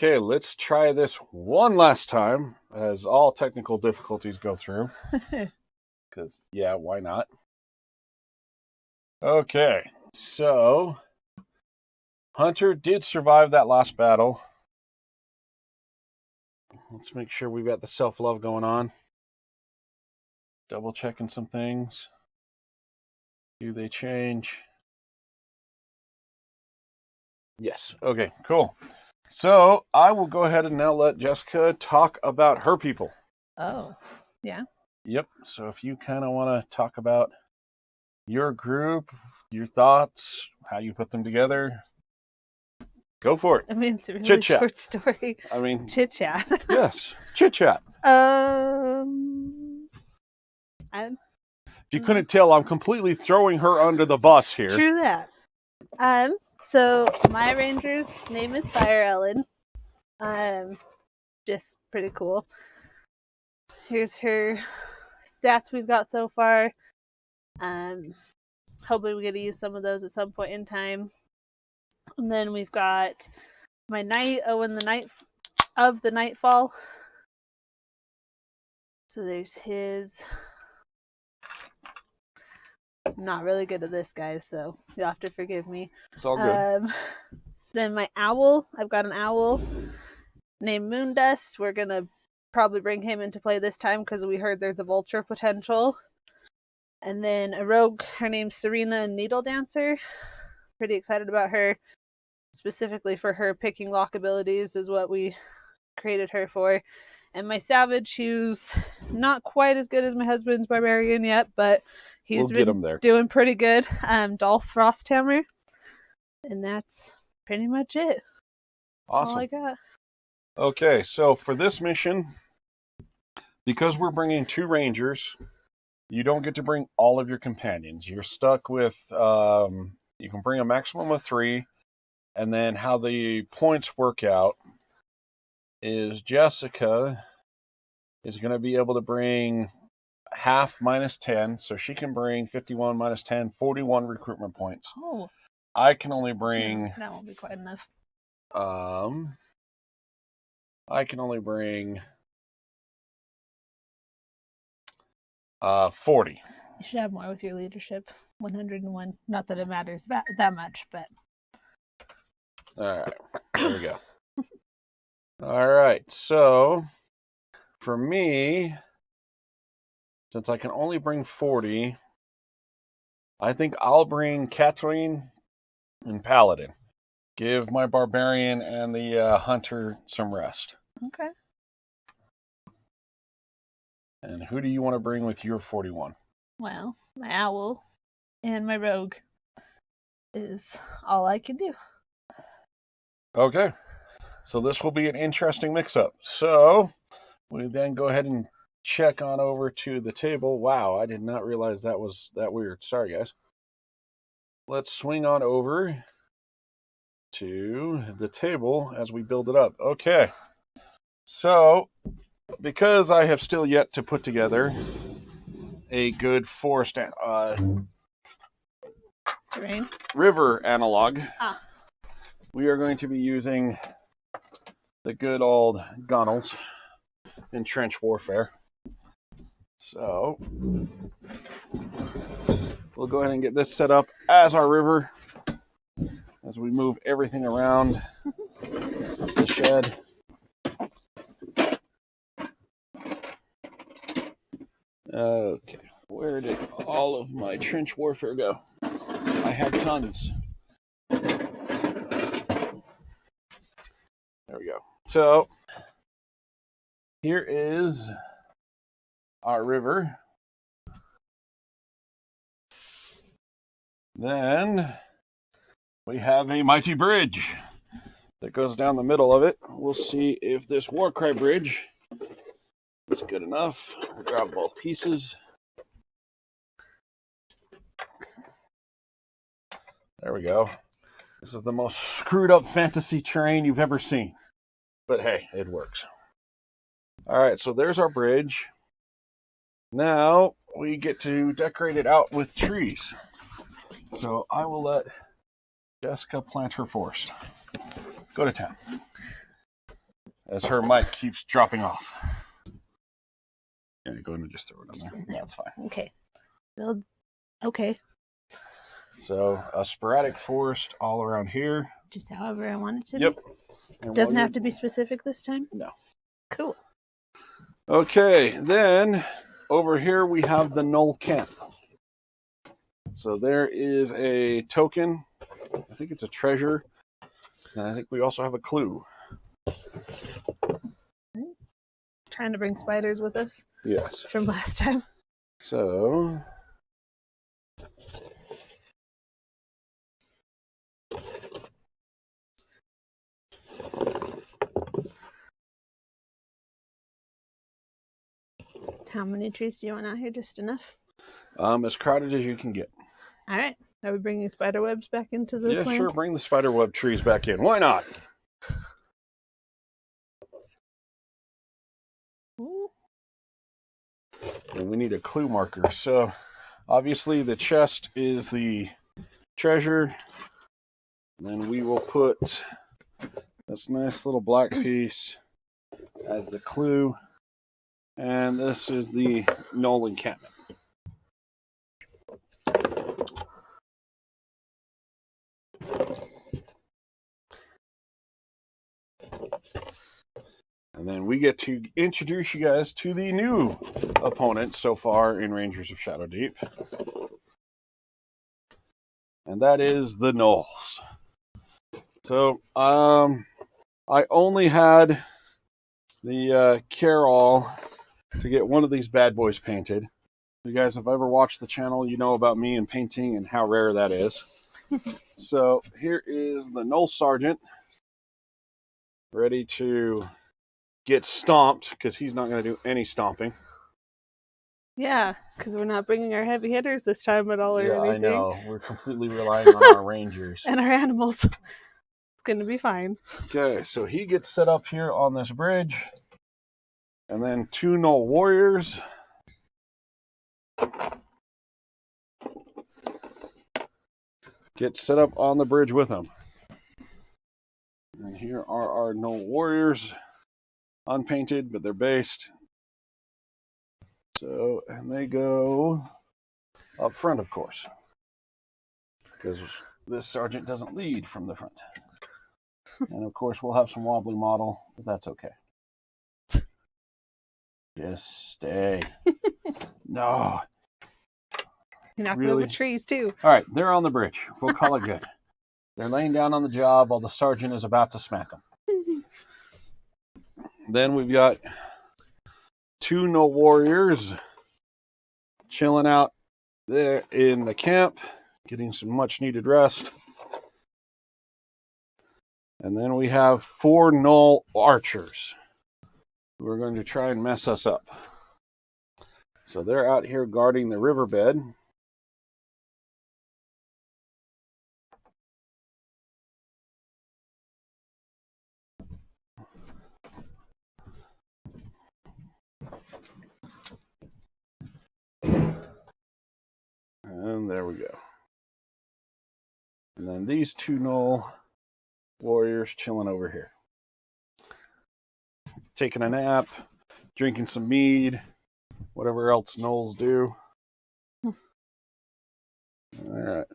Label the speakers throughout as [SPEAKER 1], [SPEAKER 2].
[SPEAKER 1] Okay, let's try this one last time as all technical difficulties go through. Because, yeah, why not? Okay, so Hunter did survive that last battle. Let's make sure we've got the self-love going on. Double checking some things. Do they change? Yes. Okay, cool. So I will go ahead and now let Jessica talk about her people.
[SPEAKER 2] Oh, yeah.
[SPEAKER 1] Yep. So if you kind of want to talk about your group, your thoughts, how you put them together, go for it.
[SPEAKER 2] I mean, it's a really
[SPEAKER 1] Chit-chat.
[SPEAKER 2] short story.
[SPEAKER 1] I mean,
[SPEAKER 2] Chit-chat.
[SPEAKER 1] Yes, chit-chat.
[SPEAKER 2] If
[SPEAKER 1] you couldn't tell, I'm completely throwing her under the bus here.
[SPEAKER 2] True that. So my ranger's name is Fire Ellen. Just pretty cool. Here's her stats we've got so far. Hoping we get to use some of those at some point in time. And then we've got my knight, Owen the Night of the Nightfall. So there's his. I'm not really good at this, guys, so you'll have to forgive me.
[SPEAKER 1] It's all good.
[SPEAKER 2] Then my owl. I've got an owl named Moondust. We're going to probably bring him into play this time because we heard there's a vulture potential. And then a rogue. Her name's Serena Needle Dancer. Pretty excited about her. Specifically for her picking lock abilities is what we created her for. And my savage, who's not quite as good as my husband's barbarian yet, but he's been doing pretty good. Dolph Frosthammer. And that's pretty much it.
[SPEAKER 1] Awesome.
[SPEAKER 2] All I got.
[SPEAKER 1] Okay, so for this mission, because we're bringing 2 rangers, you don't get to bring all of your companions. You're stuck with, you can bring a maximum of 3, and then how the points work out is Jessica is going to be able to bring half minus 10, so she can bring 51 minus 10, 41 recruitment points.
[SPEAKER 2] Oh.
[SPEAKER 1] I can only bring...
[SPEAKER 2] No, that won't be quite enough.
[SPEAKER 1] I can only bring 40.
[SPEAKER 2] You should have more with your leadership. 101. Not that it matters that much, but...
[SPEAKER 1] Alright, there we go. Alright, so for me, since I can only bring 40, I think I'll bring Catherine and Paladin. Give my barbarian and the hunter some rest.
[SPEAKER 2] Okay.
[SPEAKER 1] And who do you want to bring with your 41?
[SPEAKER 2] Well, my owl and my rogue is all I can do.
[SPEAKER 1] Okay. So this will be an interesting mix-up. So we then go ahead and check on over to the table. Wow, I did not realize that was that weird. Sorry, guys. Let's swing on over to the table as we build it up. Okay. So, because I have still yet to put together a good forest
[SPEAKER 2] terrain
[SPEAKER 1] river analog, we are going to be using the good old gunnels in trench warfare. So we'll go ahead and get this set up as our river as we move everything around the shed. Okay, where did all of my trench warfare go? I had tons. There we go. So here is our river. Then we have a mighty bridge that goes down the middle of it. We'll see if this Warcry bridge is good enough. We'll grab both pieces. There we go. This is the most screwed up fantasy terrain you've ever seen. But hey, it works. All right, so there's our bridge. Now we get to decorate it out with trees. So I will let Jessica plant her forest. Go to town. as her mic keeps dropping off. Yeah, go ahead and just throw it on there. That's fine.
[SPEAKER 2] Okay. Build. Okay.
[SPEAKER 1] So a sporadic forest all around here.
[SPEAKER 2] Just however I want it to
[SPEAKER 1] Yep.
[SPEAKER 2] be. Doesn't have to be specific this time?
[SPEAKER 1] No.
[SPEAKER 2] Cool.
[SPEAKER 1] Okay, then over here we have the Null Camp. So there is a token. I think it's a treasure. And I think we also have a clue.
[SPEAKER 2] Trying to bring spiders with us.
[SPEAKER 1] Yes.
[SPEAKER 2] From last time.
[SPEAKER 1] So
[SPEAKER 2] how many trees do you want out here? Just enough?
[SPEAKER 1] as crowded as you can get.
[SPEAKER 2] All right. Are we bringing spider webs back into the
[SPEAKER 1] Yeah,
[SPEAKER 2] plant?
[SPEAKER 1] sure. Bring the spiderweb trees back in. Why not?
[SPEAKER 2] Ooh.
[SPEAKER 1] And we need a clue marker. So obviously the chest is the treasure. Then we will put this nice little black piece as the clue. And this is the Null encampment. And then we get to introduce you guys to the new opponent so far in Rangers of Shadowdeep. And that is the Gnolls. So, I only had the Carol to get one of these bad boys painted. If you guys have ever watched the channel, you know about me and painting and how rare that is. So here is the Gnoll Sergeant, ready to get stomped, because he's not going to do any stomping.
[SPEAKER 2] Yeah, because we're not bringing our heavy hitters this time at all or anything.
[SPEAKER 1] I know. We're completely relying on our rangers.
[SPEAKER 2] And our animals. It's going to be fine.
[SPEAKER 1] Okay, so he gets set up here on this bridge. And then 2 Gnoll warriors. Get set up on the bridge with him. And here are our Gnoll warriors. Unpainted, but they're based. So, and they go up front, of course. Because this sergeant doesn't lead from the front. And of course, we'll have some wobbly model, but that's okay. Just stay. No.
[SPEAKER 2] You're not
[SPEAKER 1] Really?
[SPEAKER 2] going with trees, too.
[SPEAKER 1] All right, they're on the bridge. We'll call it good. They're laying down on the job while the sergeant is about to smack them. Then we've got 2 Gnoll warriors chilling out there in the camp, getting some much needed rest. And then we have 4 Gnoll archers who are going to try and mess us up. So they're out here guarding the riverbed. And there we go. And then these 2 Gnoll warriors chilling over here. Taking a nap, drinking some mead, whatever else Gnolls do. All right.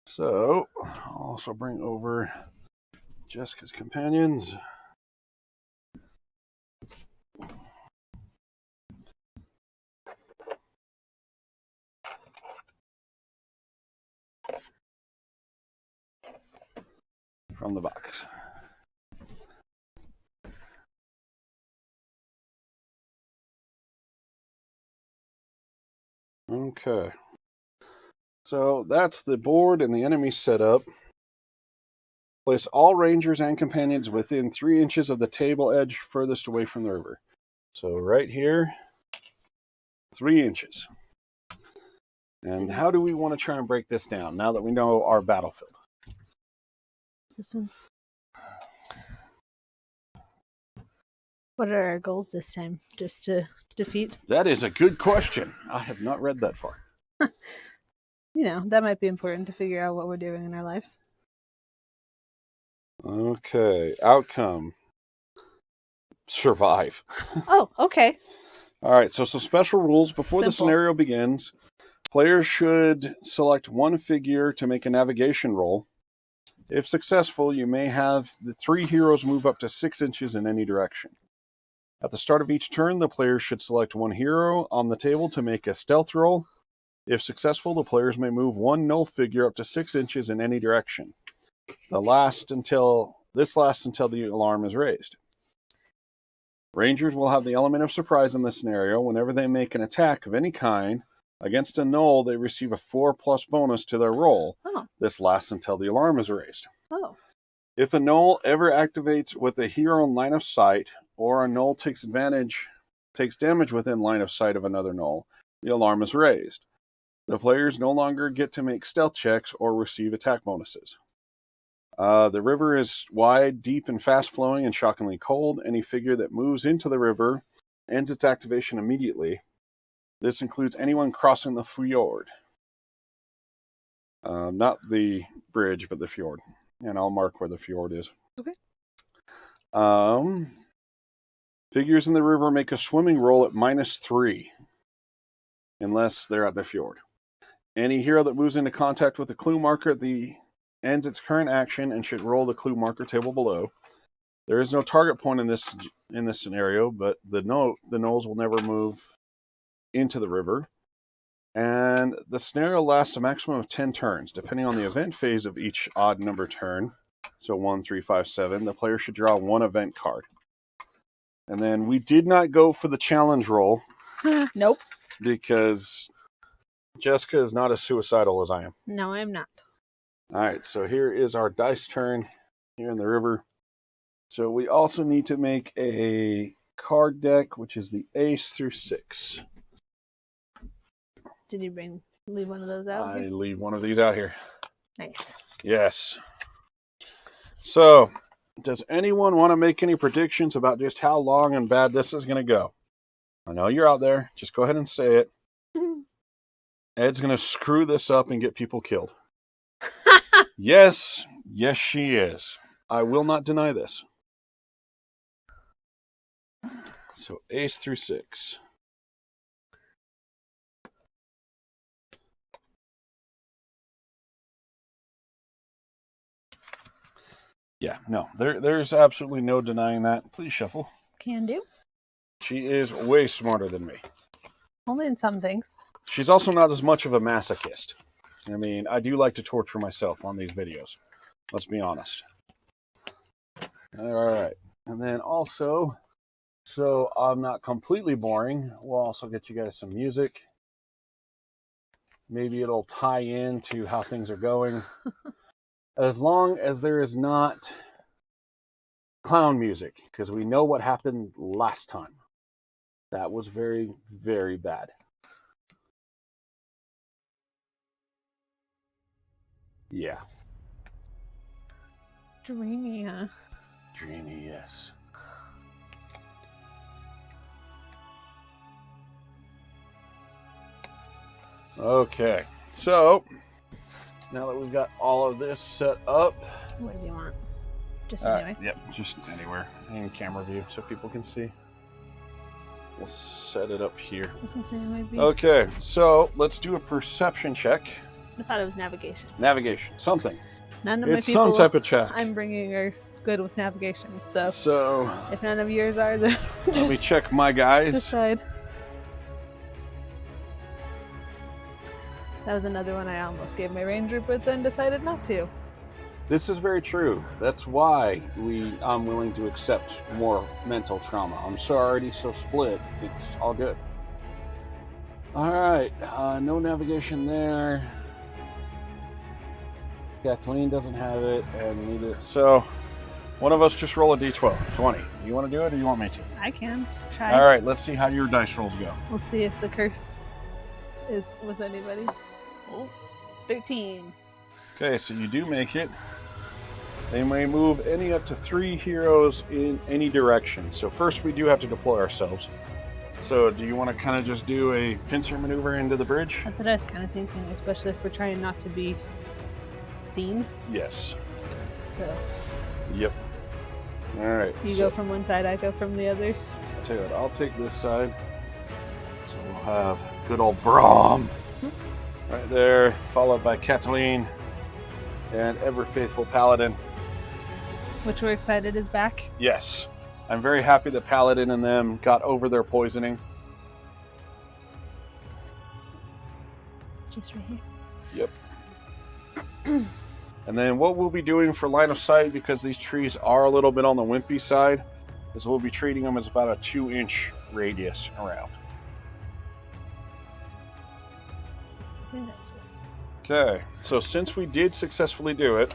[SPEAKER 1] So, I'll also bring over Jessica's companions. From the box. Okay. So that's the board and the enemy setup. Place all rangers and companions within 3 inches of the table edge furthest away from the river. So right here, 3 inches. And how do we want to try and break this down now that we know our battlefield?
[SPEAKER 2] This one. What are our goals this time? Just to defeat?
[SPEAKER 1] That is a good question. I have not read that far.
[SPEAKER 2] You know, that might be important to figure out what we're doing in our lives.
[SPEAKER 1] Okay, outcome. survive.
[SPEAKER 2] Oh, okay.
[SPEAKER 1] All right, so some special rules. Before the
[SPEAKER 2] Simple.
[SPEAKER 1] scenario begins, players should select one figure to make a navigation roll. If successful, you may have the 3 heroes move up to 6 inches in any direction. At the start of each turn, the players should select one hero on the table to make a stealth roll. If successful, the players may move one null figure up to 6 inches in any direction. This lasts until the alarm is raised. Rangers will have the element of surprise in this scenario. Whenever they make an attack of any kind against a null, they receive a 4+ bonus to their roll.
[SPEAKER 2] Oh.
[SPEAKER 1] This lasts until the alarm is raised.
[SPEAKER 2] Oh.
[SPEAKER 1] If a null ever activates with a hero in line of sight, or a null takes damage within line of sight of another null, the alarm is raised. The players no longer get to make stealth checks or receive attack bonuses. The river is wide, deep, and fast-flowing and shockingly cold. Any figure that moves into the river ends its activation immediately. This includes anyone crossing the fjord. Not the bridge, but the fjord. And I'll mark where the fjord is.
[SPEAKER 2] Okay.
[SPEAKER 1] Figures in the river make a swimming roll at -3, unless they're at the fjord. Any hero that moves into contact with the clue marker at the ends its current action and should roll the clue marker table below. There is no target point in this scenario, but the nulls will never move into the river. And the scenario lasts a maximum of 10 turns. Depending on the event phase of each odd number turn, so 1, 3, 5, 7, the player should draw one event card. And then we did not go for the challenge roll.
[SPEAKER 2] Nope.
[SPEAKER 1] Because Jessica is not as suicidal as I am.
[SPEAKER 2] No, I'm not.
[SPEAKER 1] All right, so here is our dice turn here in the river. So we also need to make a card deck, which is the ace through 6.
[SPEAKER 2] Did you leave one of those out?
[SPEAKER 1] I leave one of these out here.
[SPEAKER 2] Nice.
[SPEAKER 1] Yes. So, does anyone want to make any predictions about just how long and bad this is going to go? I know you're out there. Just go ahead and say it. Ed's going to screw this up and get people killed. Yes, she is. I will not deny this. So, ace through 6. Yeah, no, there's absolutely no denying that. Please shuffle.
[SPEAKER 2] Can do.
[SPEAKER 1] She is way smarter than me.
[SPEAKER 2] Only in some things.
[SPEAKER 1] She's also not as much of a masochist. I mean, I do like to torture myself on these videos. Let's be honest. All right. And then also, so I'm not completely boring, we'll also get you guys some music. Maybe it'll tie in to how things are going. As long as there is not clown music, because we know what happened last time. That was very, very bad. Yeah.
[SPEAKER 2] Dreamy, huh?
[SPEAKER 1] Dreamy, yes. Okay, so now that we've got all of this set up.
[SPEAKER 2] What do you want? Just
[SPEAKER 1] All
[SPEAKER 2] anyway.
[SPEAKER 1] right, yep, just anywhere in camera view so people can see. We'll set it up here.
[SPEAKER 2] I was gonna say it might be.
[SPEAKER 1] Okay, so let's do a perception check.
[SPEAKER 2] I thought it was navigation.
[SPEAKER 1] Navigation, something.
[SPEAKER 2] None of my
[SPEAKER 1] It's
[SPEAKER 2] people
[SPEAKER 1] some type of check.
[SPEAKER 2] I'm bringing are good with navigation. So if none of yours are, then
[SPEAKER 1] let me check my guys.
[SPEAKER 2] Decide. That was another one I almost gave my ranger, but then decided not to.
[SPEAKER 1] This is very true. That's why I'm willing to accept more mental trauma. I'm already so split. It's all good. All right. No navigation there. Kathleen doesn't have it, and neither. So, one of us just roll a d12. 20. You want to do it, or you want me to?
[SPEAKER 2] I can try.
[SPEAKER 1] All right. Let's see how your dice rolls go.
[SPEAKER 2] We'll see if the curse is with anybody. Oh, 13.
[SPEAKER 1] Okay, so you do make it. They may move any up to 3 heroes in any direction. So first we do have to deploy ourselves. So do you want to kind of just do a pincer maneuver into the bridge?
[SPEAKER 2] That's what I was kind of thinking, especially if we're trying not to be seen.
[SPEAKER 1] Yes.
[SPEAKER 2] So.
[SPEAKER 1] Yep. All right.
[SPEAKER 2] You go from one side, I go from the other.
[SPEAKER 1] I'll tell you what, I'll take this side. So we'll have good old Braum right there, followed by Kathleen and ever faithful Paladin.
[SPEAKER 2] Which we're excited is back.
[SPEAKER 1] Yes. I'm very happy that Paladin and them got over their poisoning.
[SPEAKER 2] Just right here.
[SPEAKER 1] Yep. And then what we'll be doing for line of sight, because these trees are a little bit on the wimpy side, is we'll be treating them as about a 2-inch radius around.
[SPEAKER 2] I think that's
[SPEAKER 1] Okay, so since we did successfully do it,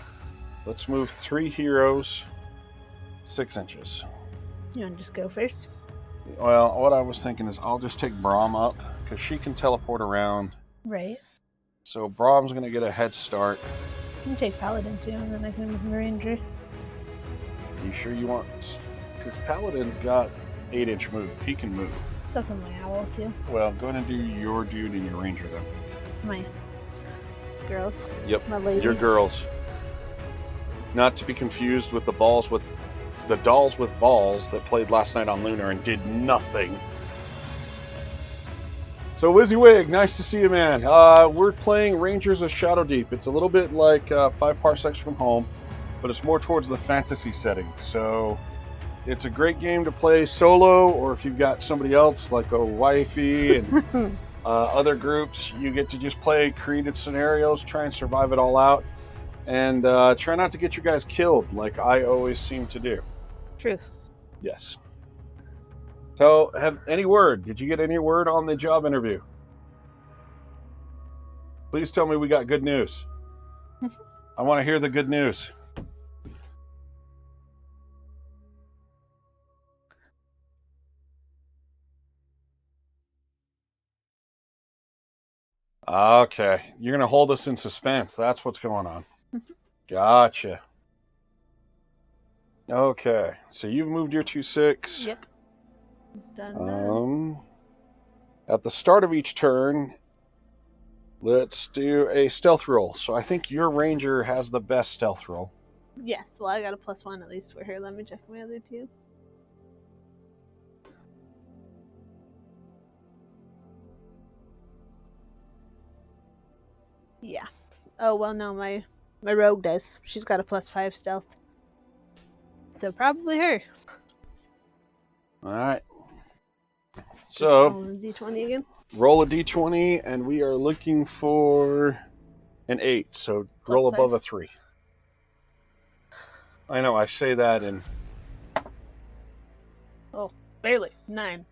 [SPEAKER 1] let's move 3 heroes 6 inches.
[SPEAKER 2] You want to just go first?
[SPEAKER 1] Well, what I was thinking is I'll just take Braum up, because she can teleport around.
[SPEAKER 2] Right.
[SPEAKER 1] So Braum's going to get a head start.
[SPEAKER 2] You can take Paladin too, and then I can move the Ranger.
[SPEAKER 1] You sure you want... Because Paladin's got 8-inch move. He can move.
[SPEAKER 2] So can my Owl too.
[SPEAKER 1] Well, go ahead and do your dude and your Ranger then.
[SPEAKER 2] My girls.
[SPEAKER 1] Yep,
[SPEAKER 2] My ladies.
[SPEAKER 1] your girls. Not to be confused with the dolls with balls that played last night on Lunar and did nothing. So WYSIWYG, nice to see you, man. We're playing Rangers of Shadowdeep. It's a little bit like 5 Parsecs from Home, but it's more towards the fantasy setting. So it's a great game to play solo, or if you've got somebody else like a wifey and other groups, you get to just play created scenarios, try and survive it all out, and try not to get you guys killed like I always seem to do.
[SPEAKER 2] Truth.
[SPEAKER 1] Yes. So, have any word? Did you get any word on the job interview? Please tell me we got good news. I want to hear the good news. Okay, you're going to hold us in suspense. That's what's going on. Gotcha. Okay, so you've moved your 2/6.
[SPEAKER 2] Yep. Done.
[SPEAKER 1] At the start of each turn, let's do a stealth roll. So I think your Ranger has the best stealth roll.
[SPEAKER 2] Yes, well, I got a +1 at least for her. Let me check my other 2. Yeah. Oh, well, no, my rogue does. She's got a +5 stealth. So probably her.
[SPEAKER 1] All right.
[SPEAKER 2] Just
[SPEAKER 1] So
[SPEAKER 2] roll a d20 again.
[SPEAKER 1] roll a d20, and we are looking for an 8. So roll
[SPEAKER 2] +5.
[SPEAKER 1] above a 3. I know, I say that in...
[SPEAKER 2] Oh, barely. 9.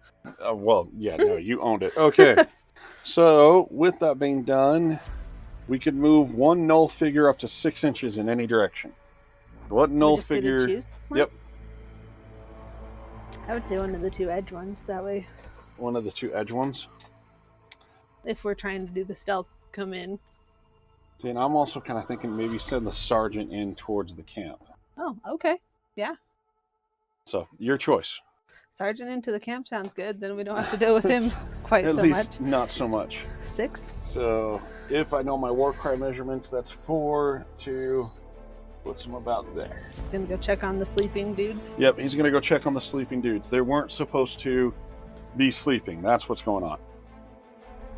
[SPEAKER 1] well, yeah, no, you owned it. Okay. So with that being done, we could move one null figure up to 6 inches in any direction. What null
[SPEAKER 2] We just get to
[SPEAKER 1] figure?
[SPEAKER 2] choose one?
[SPEAKER 1] Yep,
[SPEAKER 2] I would say one of the 2 edge ones. That way,
[SPEAKER 1] one of the 2 edge ones.
[SPEAKER 2] if we're trying to do the stealth, come in.
[SPEAKER 1] See, and I'm also kind of thinking maybe send the sergeant in towards the camp.
[SPEAKER 2] Oh, okay. Yeah.
[SPEAKER 1] So your choice.
[SPEAKER 2] Sergeant into the camp sounds good. Then we don't have to deal with him quite
[SPEAKER 1] At
[SPEAKER 2] so
[SPEAKER 1] least
[SPEAKER 2] much.
[SPEAKER 1] not so much.
[SPEAKER 2] 6?
[SPEAKER 1] So if I know my war cry measurements, that's 4 to... Puts him about there.
[SPEAKER 2] Gonna go check on the sleeping dudes.
[SPEAKER 1] Yep, he's going to go check on the sleeping dudes. They weren't supposed to be sleeping. That's what's going on.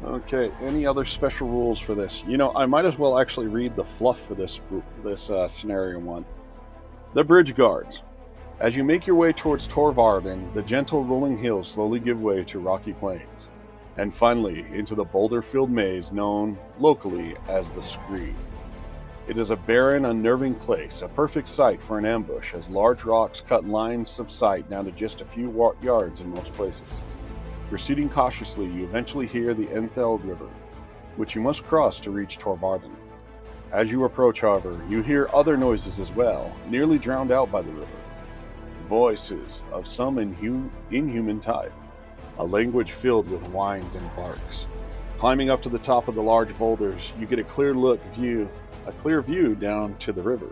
[SPEAKER 1] Okay, any other special rules for this? You know, I might as well actually read the fluff for this scenario one. The bridge guards. As you make your way towards Tor Varden, the gentle rolling hills slowly give way to rocky plains, and finally into the boulder-filled maze known locally as the Scree. It is a barren, unnerving place, a perfect site for an ambush, as large rocks cut lines of sight down to just a few yards in most places. Proceeding cautiously, you eventually hear the Enthel River, which you must cross to reach Tor Varden. As you approach, however, you hear other noises as well, nearly drowned out by the river. Voices of some inhuman type, a language filled with whines and barks. Climbing up to the top of the large boulders, you get a clear view down to the river.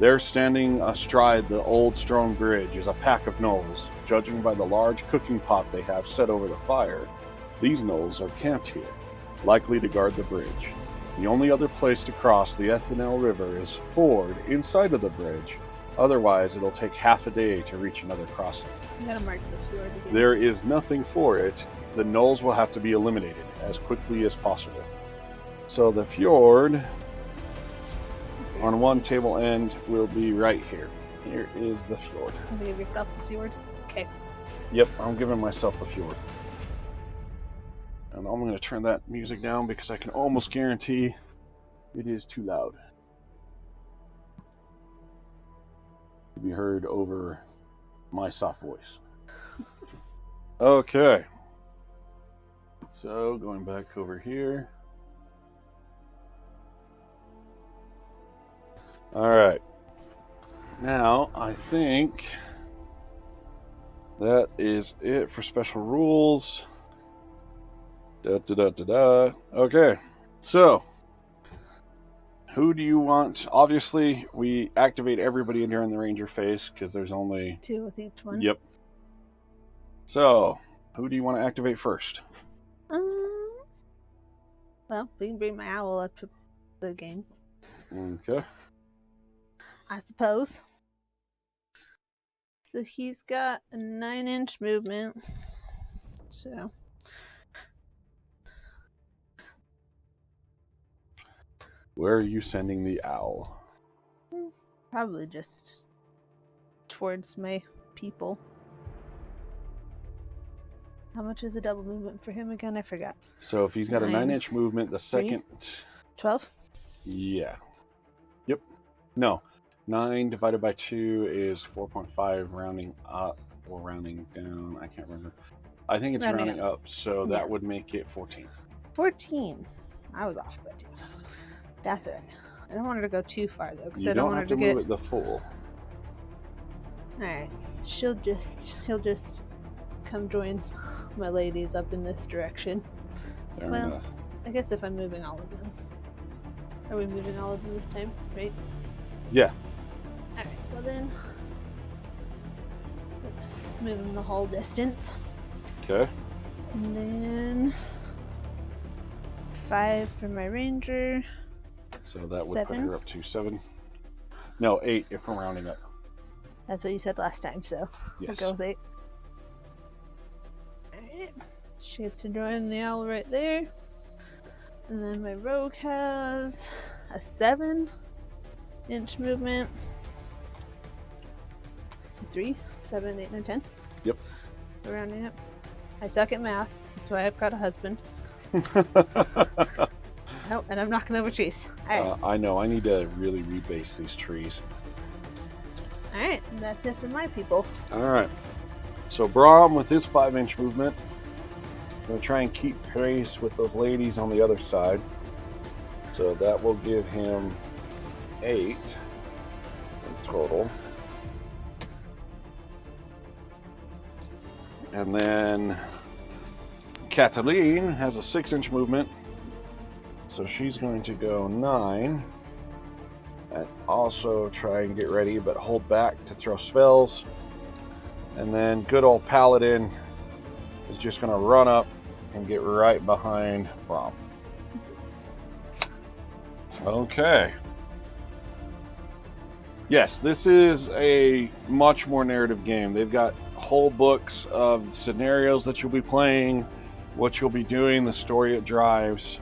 [SPEAKER 1] There, standing astride the old stone bridge, is a pack of gnolls. Judging by the large cooking pot they have set over the fire, these gnolls are camped here, likely to guard the bridge. The only other place to cross the Ethanel River is ford inside of the bridge, Otherwise, it'll take half a day to reach another crossing.
[SPEAKER 2] You gotta mark the fjord again.
[SPEAKER 1] There is nothing for it. The gnolls will have to be eliminated as quickly as possible. So the fjord on one table end will be right here. Here is the fjord.
[SPEAKER 2] You give yourself the fjord? Okay.
[SPEAKER 1] Yep, I'm giving myself the fjord. And I'm going to turn that music down because I can almost guarantee it is too loud to be heard over my soft voice. Okay. So, going back over here. Alright. Now, I think that is it for special rules. Okay. So, who do you want? Obviously, we activate everybody during the ranger phase because there's only
[SPEAKER 2] 2 with each one.
[SPEAKER 1] Yep. So, who do you want to activate first?
[SPEAKER 2] Well, we can bring my owl up to the game.
[SPEAKER 1] Okay.
[SPEAKER 2] I suppose. So he's got a 9-inch movement. So.
[SPEAKER 1] Where are you sending the owl?
[SPEAKER 2] Probably just towards my people. How much is a double movement for him again? I forgot.
[SPEAKER 1] So if he's got
[SPEAKER 2] 9,
[SPEAKER 1] a 9-inch movement, the second...
[SPEAKER 2] 12?
[SPEAKER 1] Yeah. Yep. No. 9 divided by 2 is 4.5, rounding up or rounding down. I can't remember. I think it's rounding up, so that would make it 14.
[SPEAKER 2] 14. I was off by 2. That's all right. I don't want her to go too far, though, because I
[SPEAKER 1] don't
[SPEAKER 2] want
[SPEAKER 1] have
[SPEAKER 2] her
[SPEAKER 1] to
[SPEAKER 2] to
[SPEAKER 1] move it the full.
[SPEAKER 2] Alright. He'll just come join my ladies up in this direction.
[SPEAKER 1] Fair
[SPEAKER 2] well,
[SPEAKER 1] enough.
[SPEAKER 2] I guess if I'm moving all of them. Are we moving all of them this time, right?
[SPEAKER 1] Yeah.
[SPEAKER 2] Alright, well then, we'll just move them the whole distance.
[SPEAKER 1] Okay.
[SPEAKER 2] And then 5 for my ranger.
[SPEAKER 1] So that would
[SPEAKER 2] 7.
[SPEAKER 1] put her up to 7. No, 8 if we're rounding up.
[SPEAKER 2] That's what you said last time, so
[SPEAKER 1] yes.
[SPEAKER 2] We'll go with 8. Alright. She gets to join the owl right there. And then my rogue has a 7-inch movement. So 3, 7, 8, 9, 10.
[SPEAKER 1] Yep.
[SPEAKER 2] We're rounding up. I suck at math. That's why I've got a husband. Oh, and I'm knocking over trees. All right.
[SPEAKER 1] I know. I need to really rebase these trees.
[SPEAKER 2] All right. That's it for my people.
[SPEAKER 1] All right. So Brahm with his 5-inch movement. Going to try and keep pace with those ladies on the other side. So that will give him 8 in total. And then Cataline has a 6-inch movement. So she's going to go 9. And also try and get ready, but hold back to throw spells. And then good old Paladin is just going to run up and get right behind Brahm. Okay. Yes, this is a much more narrative game. They've got whole books of scenarios that you'll be playing, what you'll be doing, the story it drives.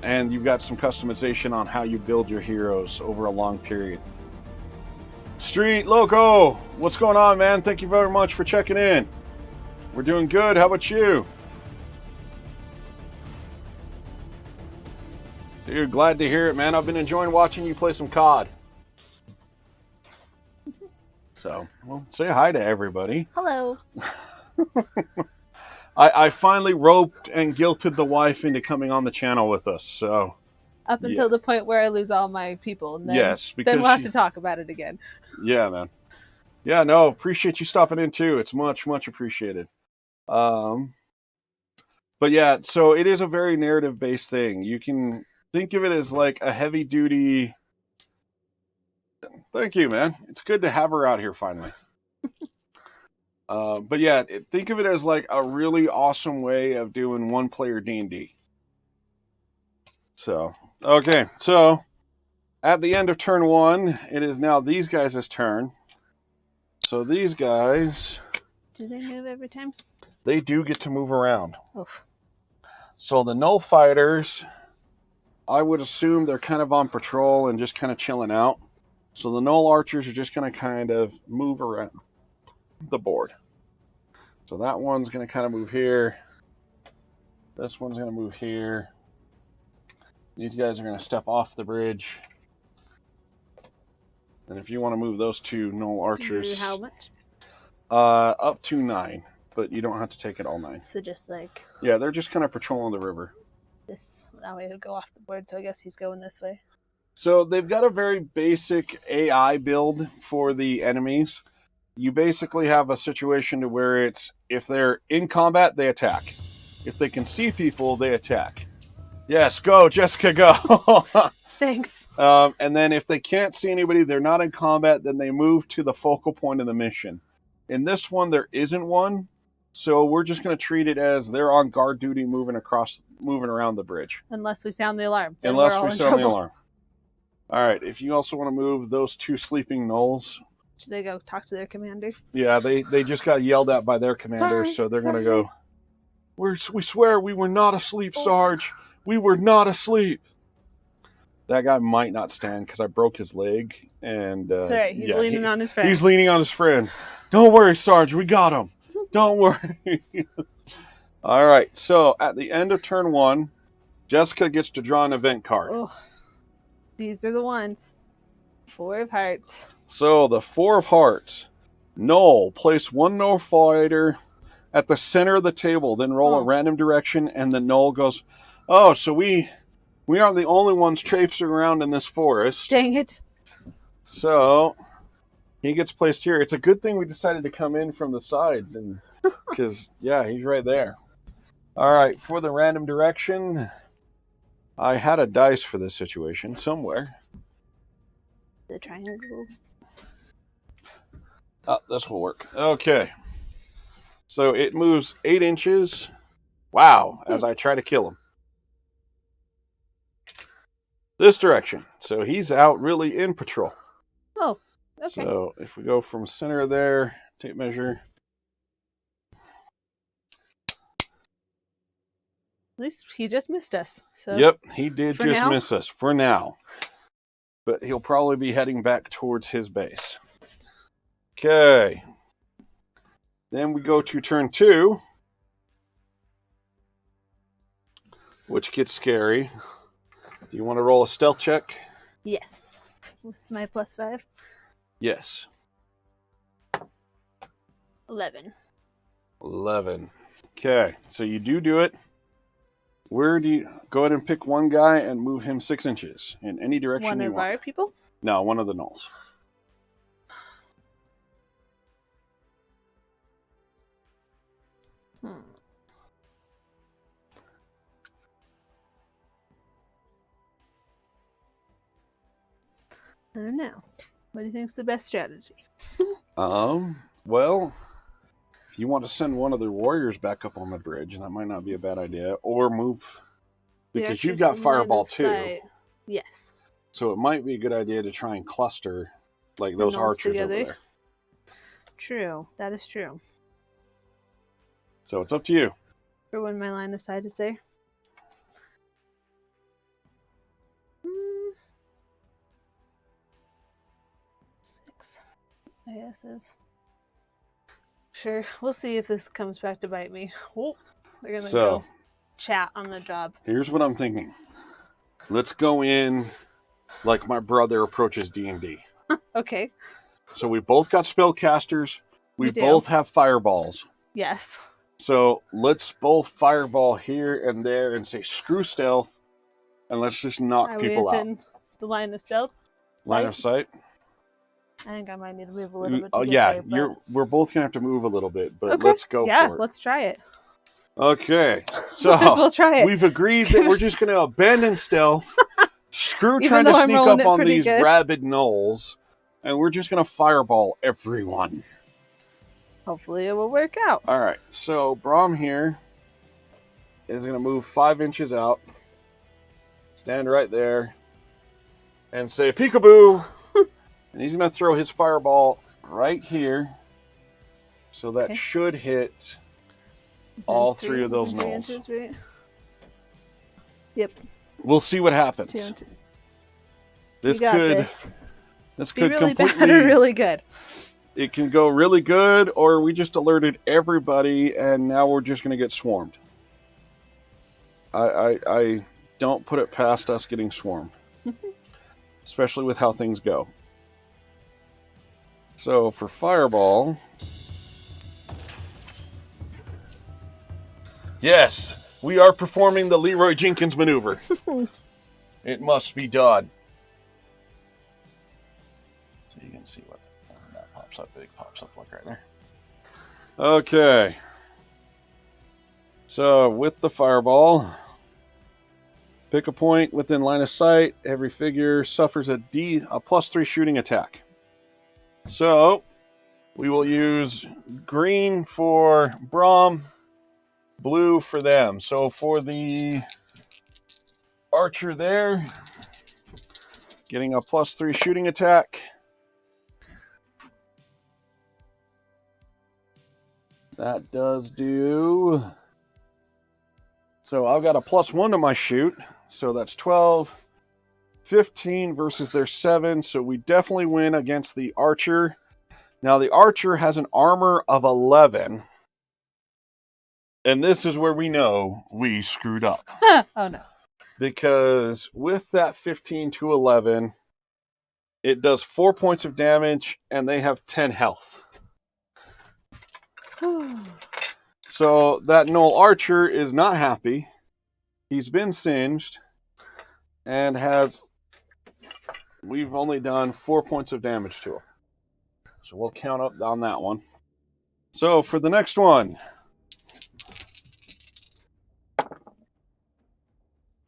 [SPEAKER 1] And you've got some customization on how you build your heroes over a long period. Street Loco, what's going on, man? Thank you very much for checking in. We're doing good. How about you? Dude, glad to hear it, man. I've been enjoying watching you play some COD. So, well, say hi to everybody.
[SPEAKER 2] Hello.
[SPEAKER 1] I finally roped and guilted the wife into coming on the channel with us. So
[SPEAKER 2] up until the point where I lose all my people, and then,
[SPEAKER 1] yes, because
[SPEAKER 2] then we'll have to talk about it again.
[SPEAKER 1] Yeah, man. Yeah, no, appreciate you stopping in too. It's much, much appreciated. But yeah, so it is a very narrative-based thing. You can think of it as like a heavy-duty. Thank you, man. It's good to have her out here finally. But yeah, think of it as like a really awesome way of doing one-player D&D. So, okay. So, at the end of turn 1, it is now these guys' turn. So these guys...
[SPEAKER 2] Do they move every time?
[SPEAKER 1] They do get to move around.
[SPEAKER 2] Oof.
[SPEAKER 1] So the Null Fighters, I would assume they're kind of on patrol and just kind of chilling out. So the Null Archers are just going to kind of move around the board. So that one's going to kind of move here. This one's going to move here. These guys are going to step off the bridge. And if you want to move those two Null Archers...
[SPEAKER 2] How much?
[SPEAKER 1] Up to 9, but you don't have to take it all 9.
[SPEAKER 2] So just like...
[SPEAKER 1] Yeah, they're just kind of patrolling the river.
[SPEAKER 2] That way he'll go off the board, so I guess he's going this way.
[SPEAKER 1] So they've got a very basic AI build for the enemies. You basically have a situation to where it's, if they're in combat, they attack. If they can see people, they attack. Yes, go, Jessica, go!
[SPEAKER 2] Thanks.
[SPEAKER 1] And then if they can't see anybody, they're not in combat, then they move to the focal point of the mission. In this one, there isn't one, so we're just going to treat it as they're on guard duty moving around the bridge.
[SPEAKER 2] Unless we sound the alarm.
[SPEAKER 1] Unless we sound the alarm. All right, if you also want to move those 2 sleeping gnolls.
[SPEAKER 2] Should they go talk to their commander?
[SPEAKER 1] Yeah, they just got yelled at by their commander, so they're going to go, we swear we were not asleep, Sarge. We were not asleep. That guy might not stand because I broke his leg. And
[SPEAKER 2] right, he's leaning on his friend.
[SPEAKER 1] He's leaning on his friend. Don't worry, Sarge, we got him. Don't worry. All right, so at the end of turn 1, Jessica gets to draw an event card.
[SPEAKER 2] Oh, these are the ones. 4 of hearts.
[SPEAKER 1] So the 4 of hearts. Null, place 1 Null Fighter at the center of the table, then roll a random direction, and the Null goes, oh, so we aren't the only ones traipsing around in this forest.
[SPEAKER 2] Dang it.
[SPEAKER 1] So he gets placed here. It's a good thing we decided to come in from the sides, and because, yeah, he's right there. All right, for the random direction, I had a dice for this situation somewhere.
[SPEAKER 2] The triangle.
[SPEAKER 1] Oh, this will work. Okay. So it moves 8 inches. Wow, as I try to kill him. This direction. So he's out really in patrol.
[SPEAKER 2] Oh, okay.
[SPEAKER 1] So if we go from center there, tape measure.
[SPEAKER 2] At least he just missed us. So
[SPEAKER 1] Yep, he did just
[SPEAKER 2] now?
[SPEAKER 1] miss us for now. But he'll probably be heading back towards his base. Okay. Then we go to turn 2, which gets scary. Do you want to roll a stealth check?
[SPEAKER 2] Yes. What's my +5?
[SPEAKER 1] Yes.
[SPEAKER 2] 11.
[SPEAKER 1] 11. Okay, so you do it. Where do you go ahead and pick one guy and move him 6 inches in any direction
[SPEAKER 2] One
[SPEAKER 1] you
[SPEAKER 2] of
[SPEAKER 1] want?
[SPEAKER 2] our people?
[SPEAKER 1] No, one of the gnolls.
[SPEAKER 2] I don't know. What do you think's the best strategy?
[SPEAKER 1] Well, if you want to send one of the warriors back up on the bridge, that might not be a bad idea. Or move, because you've got fireball too.
[SPEAKER 2] Yes.
[SPEAKER 1] So it might be a good idea to try and cluster like those archers
[SPEAKER 2] together.
[SPEAKER 1] over there.
[SPEAKER 2] True. That is true.
[SPEAKER 1] So it's up to you.
[SPEAKER 2] For when my line of sight is there. I guess is. Sure, we'll see if this comes back to bite me. Oh, they're gonna go chat on the job.
[SPEAKER 1] Here's what I'm thinking. Let's go in like my brother approaches D&D.
[SPEAKER 2] Okay.
[SPEAKER 1] So we both got spellcasters. We both have fireballs.
[SPEAKER 2] Yes.
[SPEAKER 1] So let's both fireball here and there and say screw stealth, and let's just knock people out.
[SPEAKER 2] The line of stealth.
[SPEAKER 1] Line of sight.
[SPEAKER 2] I think I might need to move a little bit.
[SPEAKER 1] Oh yeah, we're both gonna have to move a little bit, but let's go for it.
[SPEAKER 2] Yeah, let's try it.
[SPEAKER 1] Okay, so
[SPEAKER 2] we'll try it.
[SPEAKER 1] We've agreed that we're just gonna abandon stealth. Screw trying to sneak up on these rabid gnolls, and we're just gonna fireball everyone.
[SPEAKER 2] Hopefully, it will work out.
[SPEAKER 1] All right, so Brahm here is gonna move 5 inches out, stand right there, and say peekaboo. And he's going to throw his fireball right here. So that should hit all three of those
[SPEAKER 2] 3
[SPEAKER 1] gnolls.
[SPEAKER 2] inches, right? Yep.
[SPEAKER 1] We'll see what happens.
[SPEAKER 2] 2 inches.
[SPEAKER 1] This
[SPEAKER 2] you got
[SPEAKER 1] could
[SPEAKER 2] this.
[SPEAKER 1] this
[SPEAKER 2] Be
[SPEAKER 1] could
[SPEAKER 2] really
[SPEAKER 1] completely
[SPEAKER 2] bad or really good.
[SPEAKER 1] It can go really good, or we just alerted everybody and now we're just going to get swarmed. I don't put it past us getting swarmed. Especially with how things go. So for fireball, yes, we are performing the Leroy Jenkins maneuver. It must be done. So you can see what that pops up. It pops up like right there. Okay. So with the fireball, pick a point within line of sight. Every figure suffers a +3 shooting attack. So we will use green for Braum, blue for them. So for the archer there, getting a +3 shooting attack. That does do... So I've got a +1 to my shoot. So that's 12. 15 versus their 7. So we definitely win against the archer. Now the archer has an armor of 11. And this is where we know we screwed up.
[SPEAKER 2] Oh no.
[SPEAKER 1] Because with that 15 to 11, it does 4 points of damage and they have 10 health. So that Gnoll archer is not happy. He's been singed and we've only done 4 points of damage to him. So we'll count up on that one. So for the next one,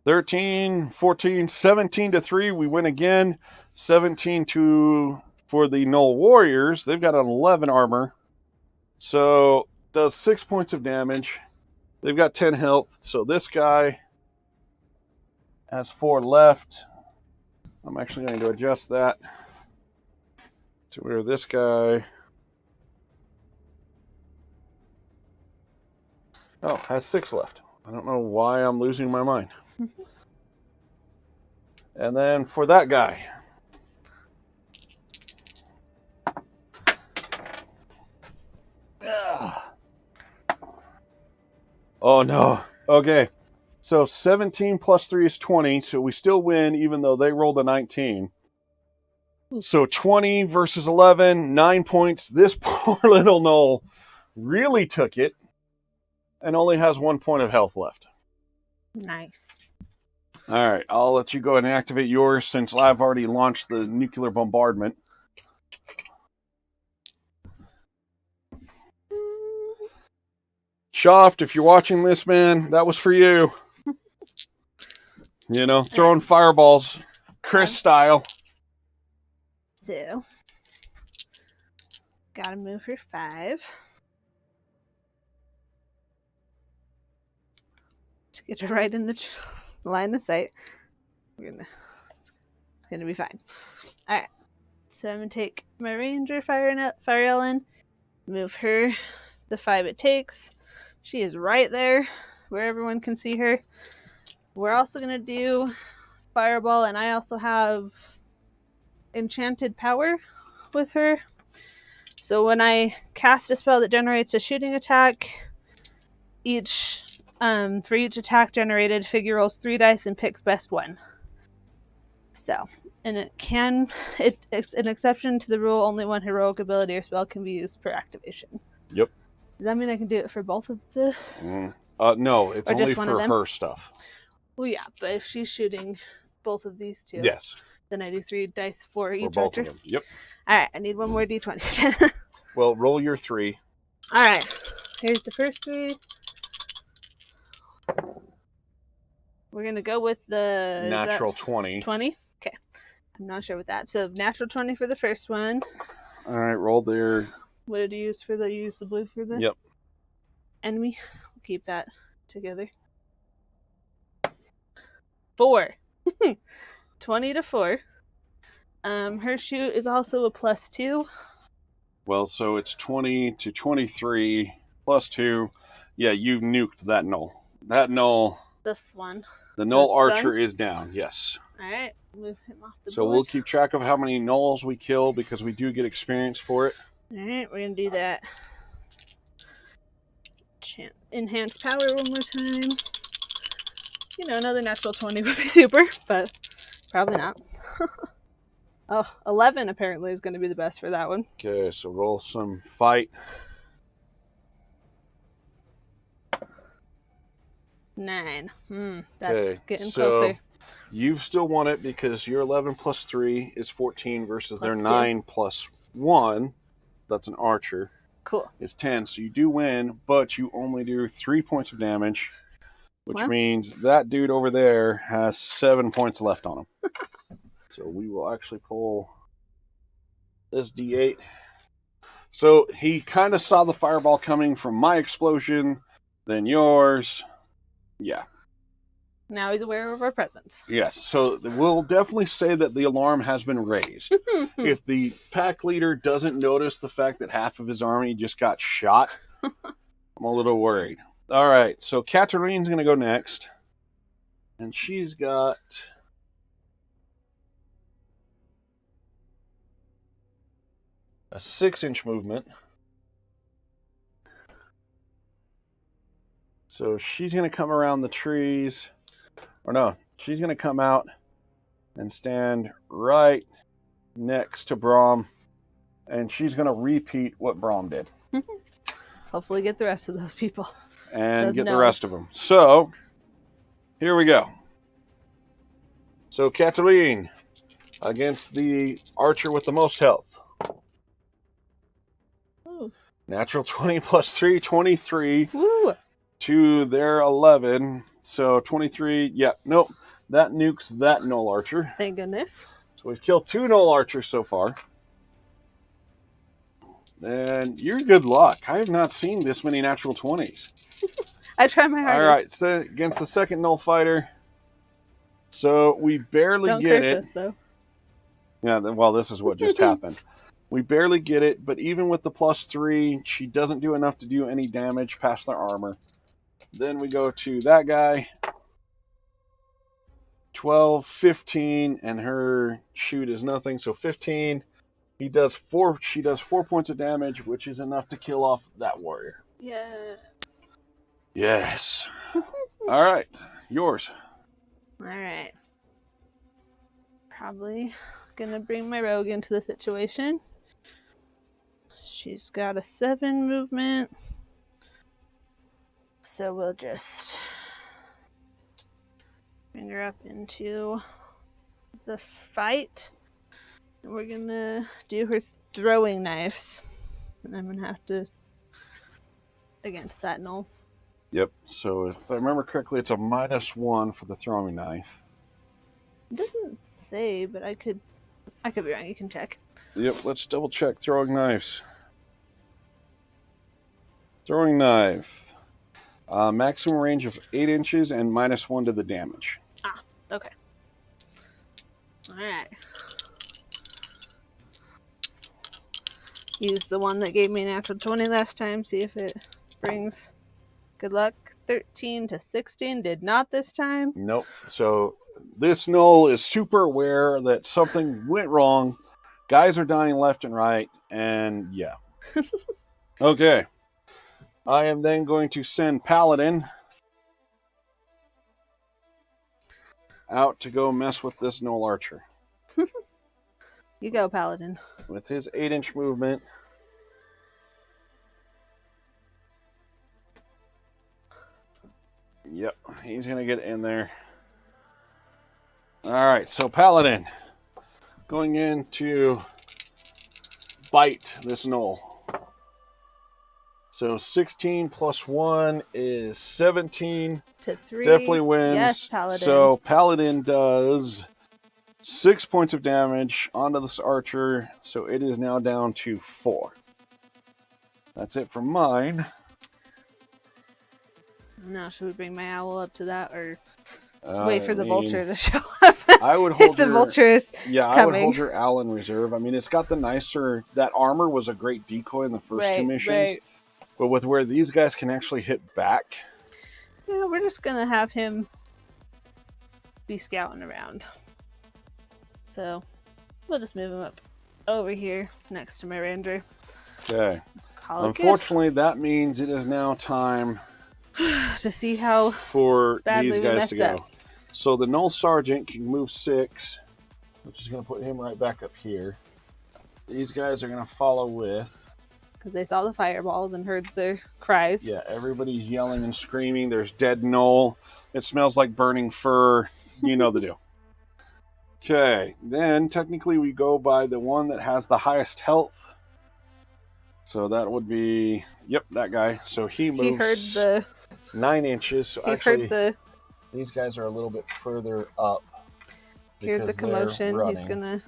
[SPEAKER 1] 13, 14, 17 to 3, we win again. 17 to for the Gnoll warriors. They've got an 11 armor. So does 6 points of damage. They've got 10 health. So this guy has 4 left. I'm actually going to adjust that to where this guy has 6 left. I don't know why I'm losing my mind. And then for that guy, oh no. Okay. So 17 plus 3 is 20. So we still win even though they rolled a 19. So 20 versus 11, 9 points. This poor little Gnoll really took it and only has 1 point of health left.
[SPEAKER 2] Nice.
[SPEAKER 1] All right. I'll let you go ahead and activate yours since I've already launched the nuclear bombardment. Shaft, if you're watching this, man, that was for you. You know, throwing fireballs, Chris style.
[SPEAKER 2] So, gotta move her 5. To get her right in the line of sight. It's gonna be fine. Alright. So I'm gonna take my ranger Fire Ellen, move her the 5 it takes. She is right there where everyone can see her. We're also gonna do fireball, and I also have enchanted power with her. So when I cast a spell that generates a shooting attack, for each attack generated, figure rolls 3 dice and picks best one. So, and it's an exception to the rule, only one heroic ability or spell can be used per activation.
[SPEAKER 1] Yep.
[SPEAKER 2] Does that mean I can do it for both of the...
[SPEAKER 1] No, it's only for her stuff.
[SPEAKER 2] Well, yeah, but if she's shooting both of these two,
[SPEAKER 1] yes,
[SPEAKER 2] then I do 3 dice for each
[SPEAKER 1] both
[SPEAKER 2] archer.
[SPEAKER 1] of them. Yep.
[SPEAKER 2] Alright, I need one more d20.
[SPEAKER 1] Well, roll your 3.
[SPEAKER 2] Alright, here's the first 3. We're going to go with the...
[SPEAKER 1] Natural 20.
[SPEAKER 2] 20? Okay. I'm not sure with that. So, natural 20 for the first one.
[SPEAKER 1] Alright, roll there.
[SPEAKER 2] What did you use for the... You used the blue for the...
[SPEAKER 1] Yep.
[SPEAKER 2] Enemy? We'll keep that together. 4. 20 to 4. Her shoot is also a +2.
[SPEAKER 1] Well, so it's 20 to 23 plus 2. Yeah, you nuked that null. That null.
[SPEAKER 2] This one.
[SPEAKER 1] The
[SPEAKER 2] So
[SPEAKER 1] null archer
[SPEAKER 2] done?
[SPEAKER 1] is down, yes.
[SPEAKER 2] Alright, move him off the
[SPEAKER 1] So
[SPEAKER 2] board.
[SPEAKER 1] we'll keep track of how many nulls we kill because we do get experience for it.
[SPEAKER 2] Alright, we're gonna do that. Enhance power one more time. You know, another natural 20 would be super, but probably not. Oh, 11 apparently is going to be the best for that one.
[SPEAKER 1] Okay, so roll some fight.
[SPEAKER 2] 9. That's
[SPEAKER 1] Okay,
[SPEAKER 2] getting
[SPEAKER 1] so
[SPEAKER 2] closer.
[SPEAKER 1] you've still won it because your 11 plus 3 is 14 versus their
[SPEAKER 2] +2.
[SPEAKER 1] 9 plus 1. That's an archer.
[SPEAKER 2] Cool.
[SPEAKER 1] Is 10, so you do win, but you only do 3 points of damage, which means that dude over there has 7 points left on him. So we will actually pull this D8. So he kind of saw the fireball coming from my explosion, then yours. Yeah.
[SPEAKER 2] Now he's aware of our presence.
[SPEAKER 1] Yes, so we'll definitely say that the alarm has been raised. If the pack leader doesn't notice the fact that half of his army just got shot, I'm a little worried. All right, so Katarine's going to go next. And she's got a 6-inch movement. So she's going to come around the trees. Or no, she's going to come out and stand right next to Braum. And she's going to repeat what Braum did.
[SPEAKER 2] Hopefully get the rest of those people.
[SPEAKER 1] And get the rest of them. So, here we go. So, Katarine against the archer with the most health.
[SPEAKER 2] Ooh.
[SPEAKER 1] Natural 20 plus 3, 23.
[SPEAKER 2] Woo!
[SPEAKER 1] To their 11. So, 23. Yeah, nope. That nukes that null archer.
[SPEAKER 2] Thank goodness.
[SPEAKER 1] So, we've killed 2 null archers so far. And you're good luck. I have not seen this many natural 20s.
[SPEAKER 2] I try my hardest.
[SPEAKER 1] All right, so against the second null fighter. So we barely
[SPEAKER 2] Don't
[SPEAKER 1] get
[SPEAKER 2] curse
[SPEAKER 1] it.
[SPEAKER 2] us, though.
[SPEAKER 1] Yeah, well, this is what just happened. We barely get it, but even with the +3, she doesn't do enough to do any damage past their armor. Then we go to that guy. 12, 15, and her shoot is nothing, so 15. She does 4 points of damage, which is enough to kill off that warrior.
[SPEAKER 2] Yes.
[SPEAKER 1] Yes. All right. Yours.
[SPEAKER 2] All right. Probably gonna bring my rogue into the situation. She's got a 7 movement. So we'll just bring her up into the fight. And we're gonna do her throwing knives. And I'm gonna have to against that null.
[SPEAKER 1] Yep. So if I remember correctly, it's a -1 for the throwing knife.
[SPEAKER 2] It doesn't say, but I could be wrong. You can check.
[SPEAKER 1] Yep. Let's double check throwing knives. Throwing knife. Maximum range of 8 inches and -1 to the damage.
[SPEAKER 2] Ah, okay. All right. Use the one that gave me a natural 20 last time. See if it brings good luck. 13 to 16 did not this time.
[SPEAKER 1] Nope. So this null is super aware that something went wrong. Guys are dying left and right, and yeah. Okay. I am then going to send Paladin out to go mess with this null archer.
[SPEAKER 2] You go, Paladin.
[SPEAKER 1] With his 8-inch movement. Yep, he's going to get in there. All right, so Paladin going in to bite this null. So 16 plus 1 is 17.
[SPEAKER 2] To 3.
[SPEAKER 1] Definitely wins.
[SPEAKER 2] Yes, Paladin.
[SPEAKER 1] So Paladin does 6 points of damage onto this archer. So it is now down to 4. That's it for mine.
[SPEAKER 2] Now, should we bring my owl up to that or
[SPEAKER 1] I
[SPEAKER 2] wait for the
[SPEAKER 1] mean,
[SPEAKER 2] vulture to show up?
[SPEAKER 1] I would hold
[SPEAKER 2] if the vulture is
[SPEAKER 1] Yeah, I would
[SPEAKER 2] coming.
[SPEAKER 1] hold your owl in reserve. I mean, it's got the nicer... That armor was a great decoy in the first two missions.
[SPEAKER 2] Right.
[SPEAKER 1] But with where these guys can actually hit back...
[SPEAKER 2] Yeah, we're just going to have him be scouting around. So, we'll just move him up over here next to my ranger.
[SPEAKER 1] Okay.
[SPEAKER 2] Call it
[SPEAKER 1] Unfortunately, that means it is now time
[SPEAKER 2] to see how
[SPEAKER 1] for
[SPEAKER 2] badly
[SPEAKER 1] these
[SPEAKER 2] we
[SPEAKER 1] guys
[SPEAKER 2] messed
[SPEAKER 1] to go.
[SPEAKER 2] up.
[SPEAKER 1] So the Null Sergeant can move 6, which is going to put him right back up here. These guys are going to follow with...
[SPEAKER 2] Because they saw the fireballs and heard the cries.
[SPEAKER 1] Yeah, everybody's yelling and screaming. There's dead Null. It smells like burning fur. You know the deal. Okay, then technically we go by the one that has the highest health. So that would be, yep, that guy. So he moves.
[SPEAKER 2] He heard the
[SPEAKER 1] 9 inches. So
[SPEAKER 2] he
[SPEAKER 1] actually,
[SPEAKER 2] heard the
[SPEAKER 1] these guys are a little bit further up.
[SPEAKER 2] heard the
[SPEAKER 1] because they're
[SPEAKER 2] commotion. He's
[SPEAKER 1] running.
[SPEAKER 2] gonna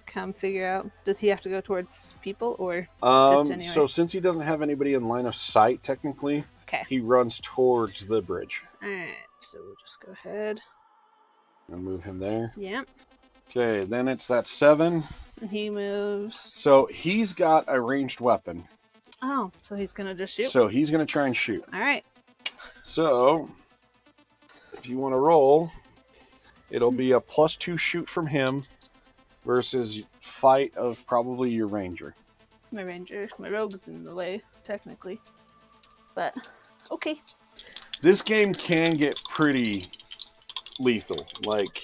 [SPEAKER 2] come figure out. Does he have to go towards people or just anyway?
[SPEAKER 1] So since he doesn't have anybody in line of sight, technically,
[SPEAKER 2] Okay.
[SPEAKER 1] he runs towards the bridge.
[SPEAKER 2] All right. So we'll just go ahead.
[SPEAKER 1] And move him there.
[SPEAKER 2] Yep.
[SPEAKER 1] Okay, then it's that 7.
[SPEAKER 2] And he moves.
[SPEAKER 1] So he's got a ranged weapon.
[SPEAKER 2] Oh, so he's gonna just shoot.
[SPEAKER 1] So he's going to try and shoot.
[SPEAKER 2] All right.
[SPEAKER 1] So if you want to roll, it'll be a +2 shoot from him versus fight of probably your ranger.
[SPEAKER 2] My rogue's in the way technically, but okay.
[SPEAKER 1] This game can get pretty lethal. Like,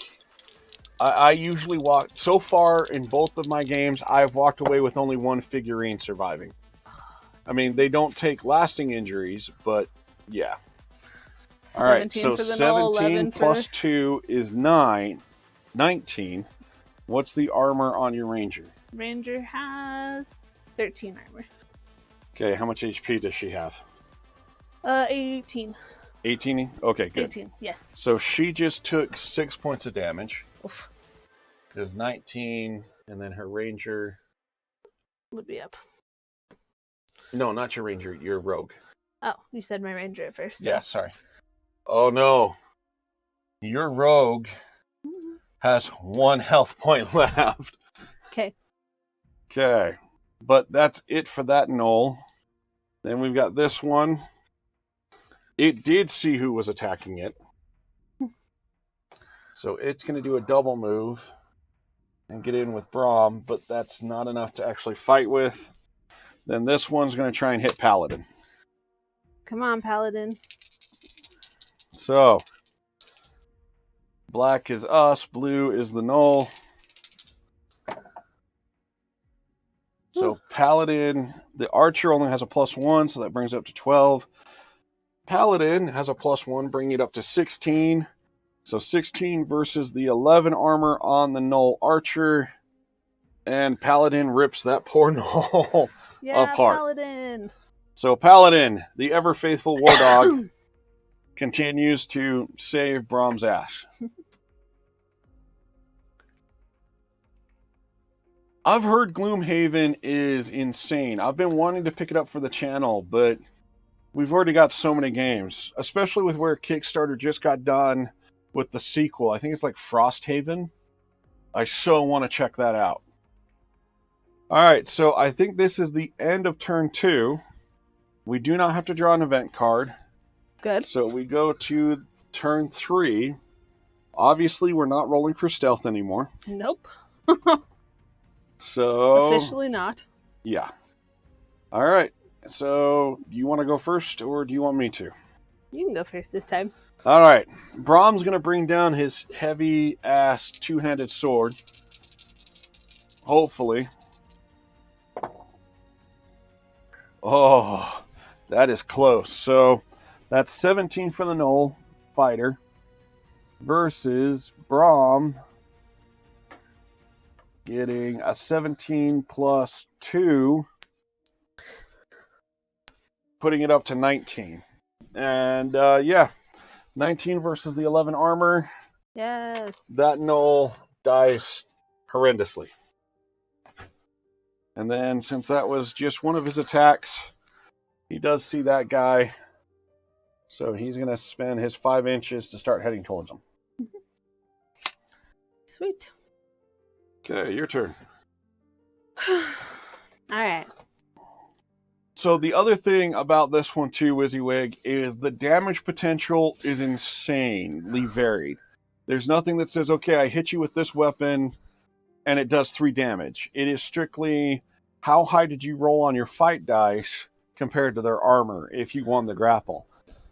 [SPEAKER 1] I usually walk... So far in both of my games, I've walked away with only 1 figurine surviving. I mean, they don't take lasting injuries, but yeah. All right, so 17 plus 2 is 19. What's the armor on your ranger?
[SPEAKER 2] Ranger has 13 armor.
[SPEAKER 1] Okay, how much HP does she have?
[SPEAKER 2] 18.
[SPEAKER 1] 18? Okay, good.
[SPEAKER 2] 18, yes.
[SPEAKER 1] So she just took 6 points of damage.
[SPEAKER 2] Oof.
[SPEAKER 1] There's 19, and then her ranger...
[SPEAKER 2] Would be up.
[SPEAKER 1] No, not your ranger, your rogue.
[SPEAKER 2] Oh, you said my ranger at first. So.
[SPEAKER 1] Yeah, sorry. Oh, no. Your rogue has 1 health point left.
[SPEAKER 2] Okay.
[SPEAKER 1] Okay. But that's it for that Knoll. Then we've got this one. It did see who was attacking it. So it's going to do a double move and get in with Braum, but that's not enough to actually fight with. Then this one's going to try and hit Paladin.
[SPEAKER 2] Come on, Paladin.
[SPEAKER 1] So, black is us, blue is the Knoll. So Paladin, the archer only has a +1, so that brings it up to 12. Paladin has a +1, bringing it up to 16. So 16 versus the 11 armor on the Knoll archer. And Paladin rips that poor Knoll apart.
[SPEAKER 2] Paladin.
[SPEAKER 1] So Paladin, the ever-faithful war dog, continues to save Braum's ass. I've heard Gloomhaven is insane. I've been wanting to pick it up for the channel, but we've already got so many games, especially with where Kickstarter just got done with the sequel. I think it's like Frosthaven. I so want to check that out. All right, so I think this is the end of turn 2. We do not have to draw an event card.
[SPEAKER 2] Good.
[SPEAKER 1] So we go to turn 3. Obviously, we're not rolling for stealth anymore.
[SPEAKER 2] Nope.
[SPEAKER 1] So
[SPEAKER 2] Officially not.
[SPEAKER 1] Yeah. All right. So do you want to go first, or do you want me to?
[SPEAKER 2] You can go first this time.
[SPEAKER 1] All right. Braum's going to bring down his heavy-ass two-handed sword. Hopefully. Oh, that is close. So that's 17 for the Knoll fighter versus Braum getting a 17 plus 2, putting it up to 19. And yeah, 19 versus the 11 armor.
[SPEAKER 2] Yes.
[SPEAKER 1] That Knoll dies horrendously. And then, since that was just one of his attacks, he does see that guy. So he's going to spend his 5 inches to start heading towards him.
[SPEAKER 2] Sweet.
[SPEAKER 1] Okay, your turn.
[SPEAKER 2] All right.
[SPEAKER 1] So the other thing about this one too, WYSIWYG, is the damage potential is insanely varied. There's nothing that says, okay, I hit you with this weapon and it does 3 damage. It is strictly how high did you roll on your fight dice compared to their armor if you won the grapple.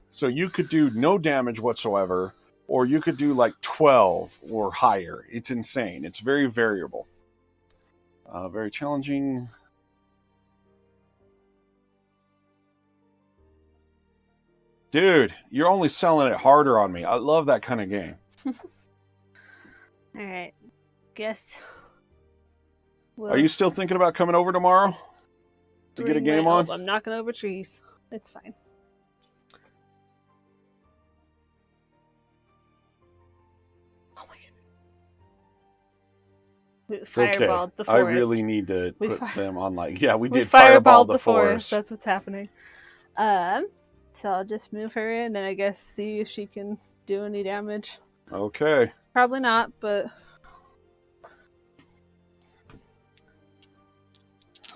[SPEAKER 1] So you could do no damage whatsoever, or you could do like 12 or higher. It's insane. It's very variable. Very challenging. Dude, you're only selling it harder on me. I love that kind of game.
[SPEAKER 2] All right. Guess.
[SPEAKER 1] Are you still thinking about coming over tomorrow to get a game on?
[SPEAKER 2] I'm knocking over trees. It's fine. Oh my goodness. We fireballed the forest.
[SPEAKER 1] I really need to put them on like... Yeah, we did
[SPEAKER 2] fireball the forest. That's what's happening. So I'll just move her in and I guess see if she can do any damage.
[SPEAKER 1] Okay.
[SPEAKER 2] Probably not, but...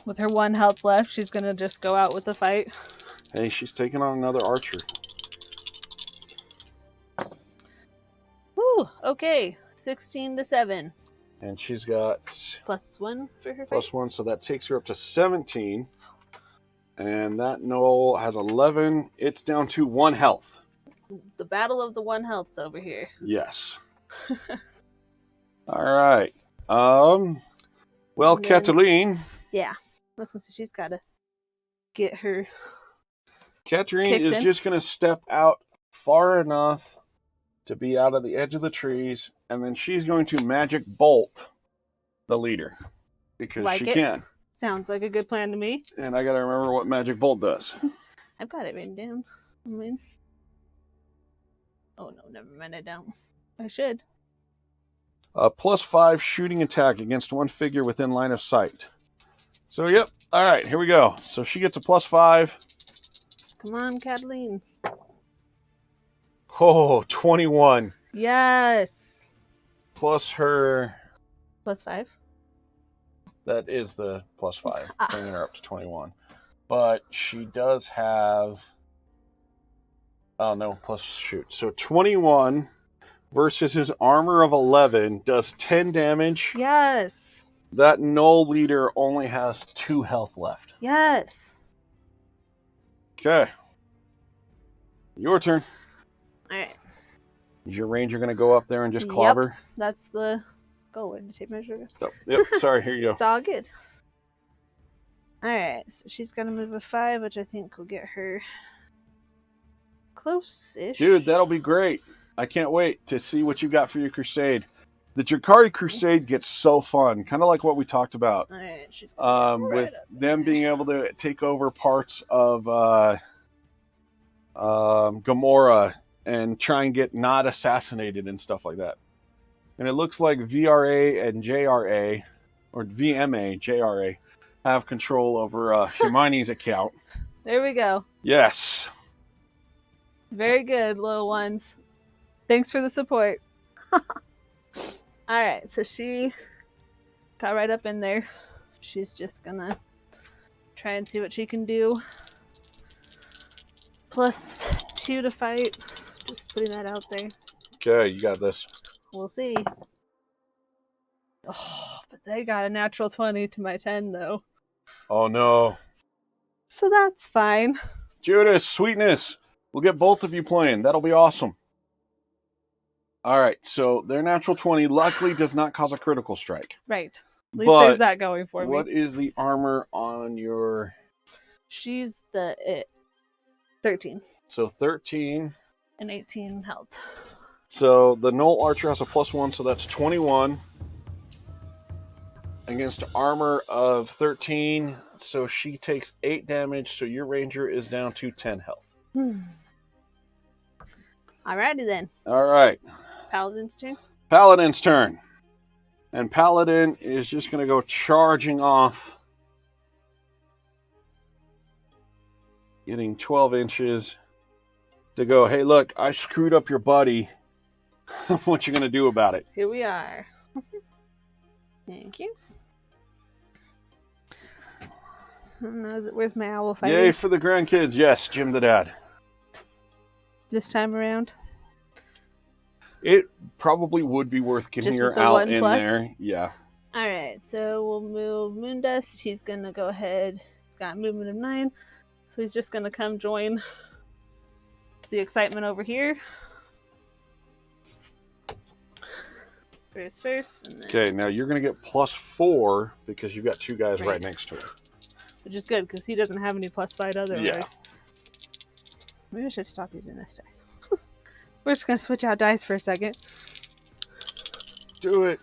[SPEAKER 2] With her 1 health left, she's gonna just go out with the fight.
[SPEAKER 1] Hey, she's taking on another archer.
[SPEAKER 2] Woo! Okay. 16 to 7.
[SPEAKER 1] And she's got...
[SPEAKER 2] +1 for her
[SPEAKER 1] +1,
[SPEAKER 2] fight.
[SPEAKER 1] so that takes her up to 17. And that Knoll has 11. It's down to 1 health.
[SPEAKER 2] The battle of the 1 health's over here.
[SPEAKER 1] Yes. All right. Well, Kathleen...
[SPEAKER 2] Yeah. I was going to say, she's got to get her...
[SPEAKER 1] Kathleen is just going to step out far enough to be out of the edge of the trees, and then she's going to magic bolt the leader. Because she can.
[SPEAKER 2] Sounds like a good plan to me.
[SPEAKER 1] And I got to remember what magic bolt does.
[SPEAKER 2] I've got it written down. Oh no, never mind, I don't. I should.
[SPEAKER 1] +5 shooting attack against 1 figure within line of sight. So, yep. All right, here we go. So she gets a +5.
[SPEAKER 2] Come on, Kathleen.
[SPEAKER 1] Oh, 21.
[SPEAKER 2] Yes.
[SPEAKER 1] Plus her...
[SPEAKER 2] +5.
[SPEAKER 1] That is the +5, bringing her up to 21. But she does have... Oh, no, plus shoot. So 21 versus his armor of 11 does 10 damage.
[SPEAKER 2] Yes.
[SPEAKER 1] That Knoll leader only has 2 health left.
[SPEAKER 2] Yes.
[SPEAKER 1] Okay. Your turn.
[SPEAKER 2] All right.
[SPEAKER 1] Is your ranger going to go up there and just clobber?
[SPEAKER 2] Yep. That's the goal. Where did you take my sugar?
[SPEAKER 1] Oh, yep. Sorry. Here you go.
[SPEAKER 2] It's all good. All right. So she's going to move a 5, which I think will get her close-ish.
[SPEAKER 1] Dude, that'll be great. I can't wait to see what you got for your crusade. The Drakari crusade gets so fun, kind of like what we talked about.
[SPEAKER 2] All right, she's
[SPEAKER 1] with them being able to take over parts of Gamora and try and get not assassinated and stuff like that. And it looks like VRA and JRA, or VMA, JRA, have control over Hermione's account.
[SPEAKER 2] There we go.
[SPEAKER 1] Yes.
[SPEAKER 2] Very good, little ones. Thanks for the support. Alright, so she got right up in there. She's just gonna try and see what she can do. +2 to fight. Just putting that out there.
[SPEAKER 1] Okay, you got this.
[SPEAKER 2] We'll see. Oh, but they got a natural 20 to my 10, though.
[SPEAKER 1] Oh, no.
[SPEAKER 2] So that's fine.
[SPEAKER 1] Judas, sweetness. We'll get both of you playing. That'll be awesome. All right, so their natural 20 luckily does not cause a critical strike.
[SPEAKER 2] Right. At least there's that going for me.
[SPEAKER 1] What is the armor on your...
[SPEAKER 2] She's the 13.
[SPEAKER 1] So 13.
[SPEAKER 2] And 18 health.
[SPEAKER 1] So the Knoll Archer has a +1, so that's 21. Against armor of 13, so she takes 8 damage, so your ranger is down to 10 health.
[SPEAKER 2] Alrighty then.
[SPEAKER 1] All right.
[SPEAKER 2] Paladin's turn?
[SPEAKER 1] Paladin's turn. And Paladin is just going to go charging off. Getting 12 inches to go, hey, look, I screwed up your buddy. What you going to do about it?
[SPEAKER 2] Here we are. Thank you. I don't know, is it worth my owl fighting?
[SPEAKER 1] Yay for the grandkids. Yes, Jim the dad.
[SPEAKER 2] This time around?
[SPEAKER 1] It probably would be worth getting
[SPEAKER 2] Just
[SPEAKER 1] her
[SPEAKER 2] with the
[SPEAKER 1] out
[SPEAKER 2] 1
[SPEAKER 1] in
[SPEAKER 2] plus?
[SPEAKER 1] there. Yeah.
[SPEAKER 2] Alright, so we'll move Moondust. He's going to go ahead. He's got movement of 9. So he's just going to come join the excitement over here. First. And then...
[SPEAKER 1] Okay, now you're going to get +4 because you've got 2 guys right next to him.
[SPEAKER 2] Which is good, because he doesn't have any +5 otherwise.
[SPEAKER 1] Yeah.
[SPEAKER 2] Maybe I should stop using this dice. We're just going to switch out dice for a second.
[SPEAKER 1] Do it.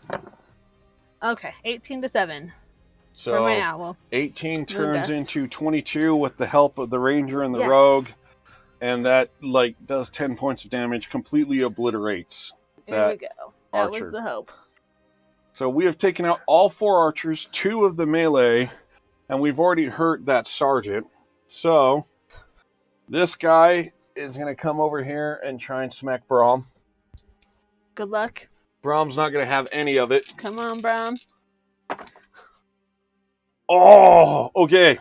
[SPEAKER 2] Okay, 18 to 7
[SPEAKER 1] So
[SPEAKER 2] for my owl.
[SPEAKER 1] 18 turns
[SPEAKER 2] Moondust.
[SPEAKER 1] into 22 with the help of the ranger and the
[SPEAKER 2] Yes.
[SPEAKER 1] rogue. And that, does 10 points of damage, completely obliterates
[SPEAKER 2] There we go. That
[SPEAKER 1] archer.
[SPEAKER 2] was the hope.
[SPEAKER 1] So we have taken out all 4 archers, 2 of the melee, and we've already hurt that sergeant. So this guy is going to come over here and try and smack Brahm.
[SPEAKER 2] Good luck.
[SPEAKER 1] Brahm's not going to have any of it.
[SPEAKER 2] Come on, Brahm.
[SPEAKER 1] Oh, okay.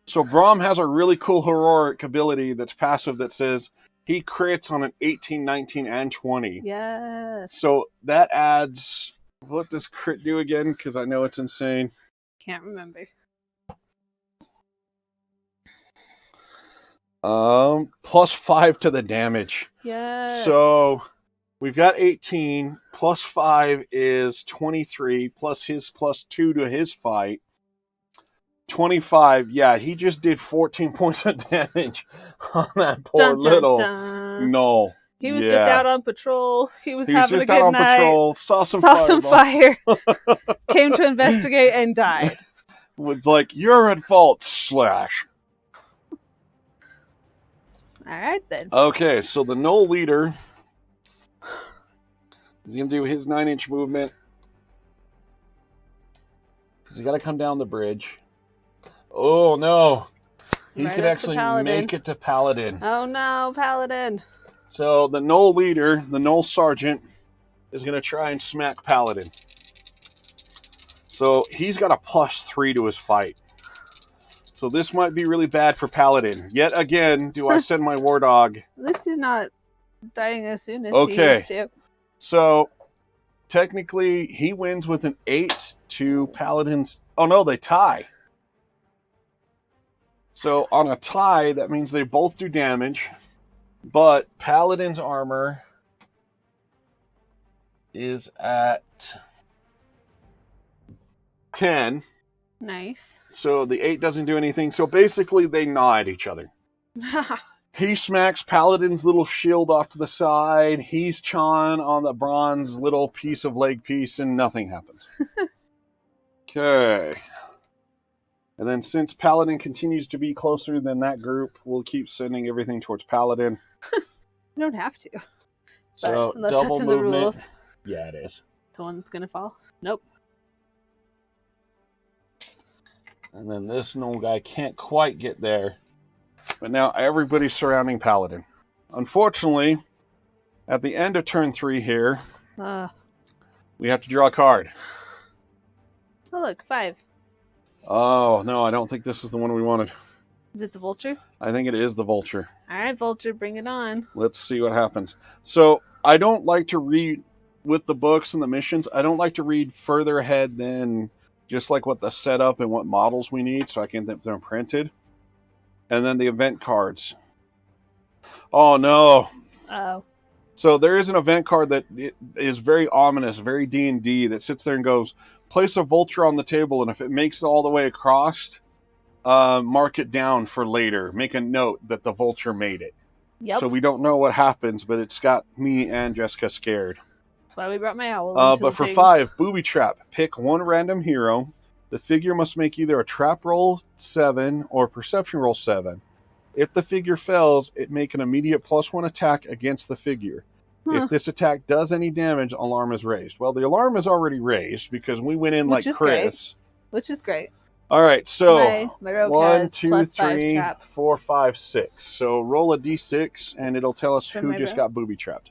[SPEAKER 1] So Brahm has a really cool heroic ability that's passive that says he crits on an 18, 19, and 20.
[SPEAKER 2] Yes.
[SPEAKER 1] So that adds... What does crit do again? Because I know it's insane.
[SPEAKER 2] Can't remember.
[SPEAKER 1] +5 to the damage.
[SPEAKER 2] Yes.
[SPEAKER 1] So we've got 18, +5 is 23, plus his +2 to his fight. 25, yeah, he just did 14 points of damage on that poor little gnoll.
[SPEAKER 2] He was just out on patrol. He was having
[SPEAKER 1] just
[SPEAKER 2] a good
[SPEAKER 1] out on
[SPEAKER 2] night.
[SPEAKER 1] patrol, saw some
[SPEAKER 2] fire, came to investigate and died.
[SPEAKER 1] Was like, you're at fault, slash.
[SPEAKER 2] All right, then.
[SPEAKER 1] Okay, so the gnoll leader is going to do his 9-inch movement. Because he's got to come down the bridge. Oh, no. He could actually make it to Paladin.
[SPEAKER 2] Oh, no, Paladin.
[SPEAKER 1] So the gnoll leader, the gnoll sergeant, is going to try and smack Paladin. So he's got a +3 to his fight. So this might be really bad for Paladin. Yet again, do I send my war dog?
[SPEAKER 2] This is not dying as soon as he used to.
[SPEAKER 1] So technically, he wins with an 8 to Paladin's... Oh, no, they tie. So on a tie, that means they both do damage. But Paladin's armor is at 10.
[SPEAKER 2] Nice.
[SPEAKER 1] So the 8 doesn't do anything. So basically, they gnaw at each other. He smacks Paladin's little shield off to the side. He's chawing on the bronze little piece of leg piece, and nothing happens. Okay. And then since Paladin continues to be closer than that group, we'll keep sending everything towards Paladin.
[SPEAKER 2] You don't have to.
[SPEAKER 1] So
[SPEAKER 2] unless
[SPEAKER 1] double
[SPEAKER 2] that's in the
[SPEAKER 1] movement.
[SPEAKER 2] rules.
[SPEAKER 1] Yeah, it is.
[SPEAKER 2] It's the one that's going to fall. Nope.
[SPEAKER 1] And then this gnoll guy can't quite get there. But now everybody's surrounding Paladin. Unfortunately, at the end of turn 3 here, we have to draw a card.
[SPEAKER 2] Oh, look, 5.
[SPEAKER 1] Oh, no, I don't think this is the one we wanted.
[SPEAKER 2] Is it the vulture?
[SPEAKER 1] I think it is the vulture.
[SPEAKER 2] All right, vulture, bring it on.
[SPEAKER 1] Let's see what happens. So, I don't like to read, with the books and the missions, I don't like to read further ahead than just like what the setup and what models we need, so I can get them printed. And then the event cards. Oh, no.
[SPEAKER 2] Oh.
[SPEAKER 1] So there is an event card that is very ominous, very D&D, that sits there and goes, place a vulture on the table, and if it makes it all the way across, mark it down for later. Make a note that the vulture made it.
[SPEAKER 2] Yep.
[SPEAKER 1] So we don't know what happens, but it's got me and Jessica scared.
[SPEAKER 2] That's why we brought my owl.
[SPEAKER 1] But for 5, booby trap. Pick one random hero. The figure must make either a trap roll 7 or perception roll 7. If the figure fails, it make an immediate +1 attack against the figure. If this attack does any damage, alarm is raised. Well, the alarm is already raised because we went in like Chris.
[SPEAKER 2] Which is great.
[SPEAKER 1] All right, so
[SPEAKER 2] my rogue
[SPEAKER 1] 1,
[SPEAKER 2] has
[SPEAKER 1] 2,
[SPEAKER 2] +5
[SPEAKER 1] 3,
[SPEAKER 2] trap.
[SPEAKER 1] 4, 5, 6. So roll a d6, and it'll tell us
[SPEAKER 2] For
[SPEAKER 1] who
[SPEAKER 2] my
[SPEAKER 1] just
[SPEAKER 2] rogue?
[SPEAKER 1] got booby trapped.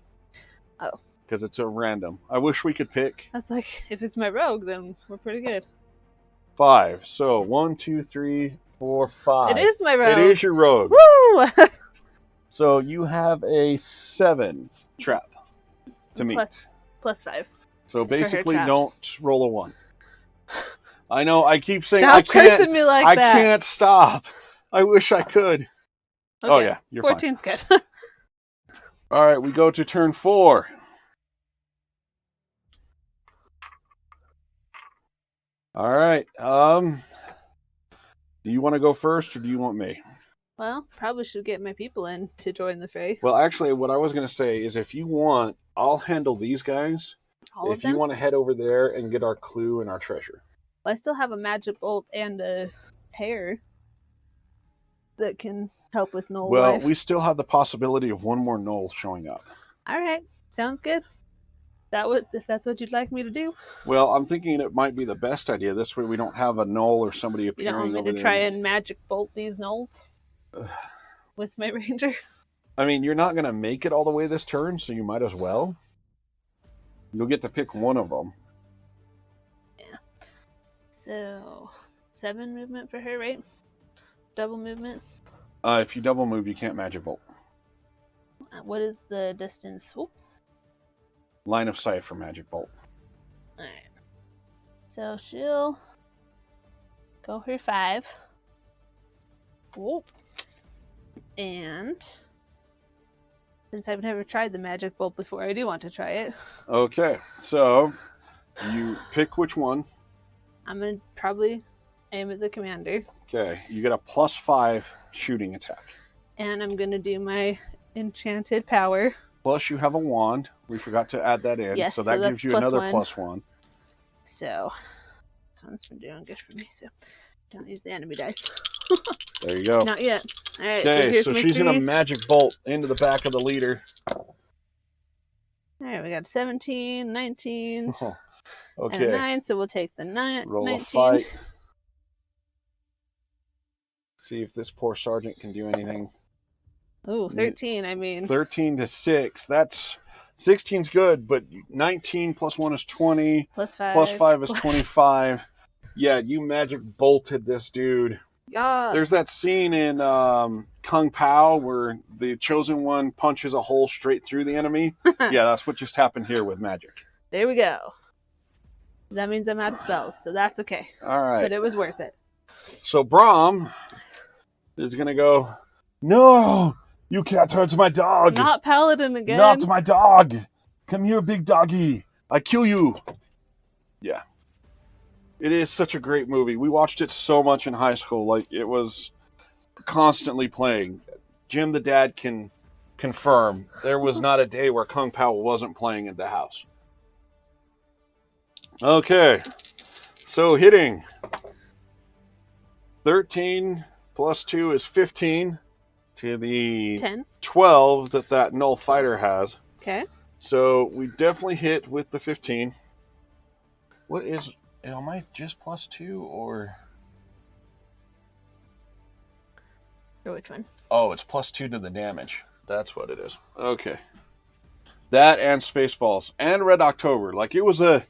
[SPEAKER 2] Oh.
[SPEAKER 1] because it's a random. I wish we could pick.
[SPEAKER 2] I was like, if it's my rogue, then we're pretty good.
[SPEAKER 1] 5. So 1, 2, 3, 4, 5.
[SPEAKER 2] It is my rogue.
[SPEAKER 1] It is your rogue.
[SPEAKER 2] Woo!
[SPEAKER 1] So you have a 7 trap to meet.
[SPEAKER 2] Plus 5.
[SPEAKER 1] So basically, don't roll a 1. I know. I keep saying
[SPEAKER 2] stop
[SPEAKER 1] I can't.
[SPEAKER 2] Cursing me like
[SPEAKER 1] I
[SPEAKER 2] that.
[SPEAKER 1] can't stop. I wish I could.
[SPEAKER 2] Okay.
[SPEAKER 1] Oh yeah, you're
[SPEAKER 2] 14's
[SPEAKER 1] fine.
[SPEAKER 2] good.
[SPEAKER 1] All right, we go to turn 4. All right. Do you want to go first, or do you want me?
[SPEAKER 2] Well, probably should get my people in to join the fray.
[SPEAKER 1] Well, actually, what I was going to say is, if you want, I'll handle these guys.
[SPEAKER 2] All
[SPEAKER 1] if you want to head over there and get our clue and our treasure.
[SPEAKER 2] Well, I still have a magic bolt and a hair that can help with Knoll
[SPEAKER 1] Well,
[SPEAKER 2] life.
[SPEAKER 1] we still have the possibility of one more Knoll showing up.
[SPEAKER 2] All right, sounds good. If that's what you'd like me to do.
[SPEAKER 1] Well, I'm thinking it might be the best idea. This way, we don't have a Knoll or somebody appearing over there.
[SPEAKER 2] You don't want me to try and magic bolt these Knolls with my ranger?
[SPEAKER 1] I mean, you're not going to make it all the way this turn, so you might as well. You'll get to pick one of them.
[SPEAKER 2] Yeah. So, 7 movement for her, right? Double movement?
[SPEAKER 1] If you double move, you can't magic bolt.
[SPEAKER 2] What is the distance? Oop.
[SPEAKER 1] Line of sight for magic bolt.
[SPEAKER 2] Alright. So she'll go her 5. Whoop. And since I've never tried the magic bolt before, I do want to try it.
[SPEAKER 1] Okay, so you pick which one.
[SPEAKER 2] I'm going to probably aim at the commander.
[SPEAKER 1] Okay, you get a +5 shooting attack.
[SPEAKER 2] And I'm going to do my enchanted power.
[SPEAKER 1] Plus you have a wand. We forgot to add that in.
[SPEAKER 2] Yes,
[SPEAKER 1] so that gives you another +1.
[SPEAKER 2] So, this one's been doing good for me, so don't use the enemy dice.
[SPEAKER 1] There you go.
[SPEAKER 2] Not yet. Alright,
[SPEAKER 1] Okay, so she's
[SPEAKER 2] 3.
[SPEAKER 1] going to magic bolt into the back of the leader.
[SPEAKER 2] Alright, we got 17, 19,
[SPEAKER 1] Oh, okay.
[SPEAKER 2] and a 9, so we'll take the 9.
[SPEAKER 1] Roll
[SPEAKER 2] 19.
[SPEAKER 1] a fight. See if this poor sergeant can do anything.
[SPEAKER 2] Ooh, 13, I mean.
[SPEAKER 1] 13 to 6. That's 16's good, but 19 plus 1 is 20.
[SPEAKER 2] Plus 5.
[SPEAKER 1] Plus 5 is 25. Yeah, you magic bolted this dude.
[SPEAKER 2] Yes.
[SPEAKER 1] There's that scene in Kung Pao where the chosen one punches a hole straight through the enemy. Yeah, that's what just happened here with magic.
[SPEAKER 2] There we go. That means I'm out of spells, so that's okay.
[SPEAKER 1] All right.
[SPEAKER 2] But it was worth it.
[SPEAKER 1] So Brahm is going to go, no, you can't hurt my dog.
[SPEAKER 2] Not Paladin again.
[SPEAKER 1] Not my dog. Come here, big doggy. I kill you. Yeah. It is such a great movie. We watched it so much in high school. Like, it was constantly playing. Jim the dad can confirm there was not a day where Kung Pao wasn't playing at the house. Okay. So hitting. 13 plus 2 is 15 to the
[SPEAKER 2] 10.
[SPEAKER 1] 12 that Null Fighter has.
[SPEAKER 2] Okay.
[SPEAKER 1] So we definitely hit with the 15. What is... Am I just +2 or...
[SPEAKER 2] Or which one?
[SPEAKER 1] Oh, it's +2 to the damage. That's what it is. Okay. That and Spaceballs. And Red October. Like, it was a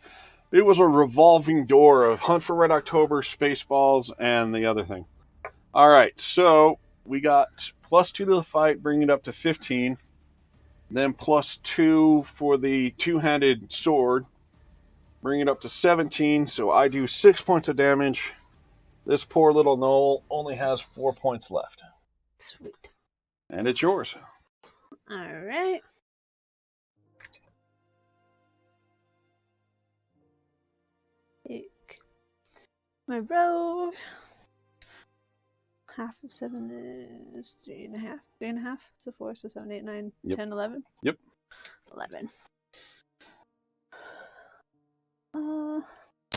[SPEAKER 1] revolving door of Hunt for Red October, Spaceballs, and the other thing. Alright, so we got +2 to the fight, bringing it up to 15. Then +2 for the two-handed sword. Bring it up to 17, so I do 6 points of damage. This poor little Knoll only has 4 points left.
[SPEAKER 2] Sweet.
[SPEAKER 1] And it's yours.
[SPEAKER 2] Alright. Take my rogue. Half of 7 is 3.5. 3.5. So 4, so 7, 8, 9,
[SPEAKER 1] Yep.
[SPEAKER 2] 10, 11.
[SPEAKER 1] Yep.
[SPEAKER 2] 11.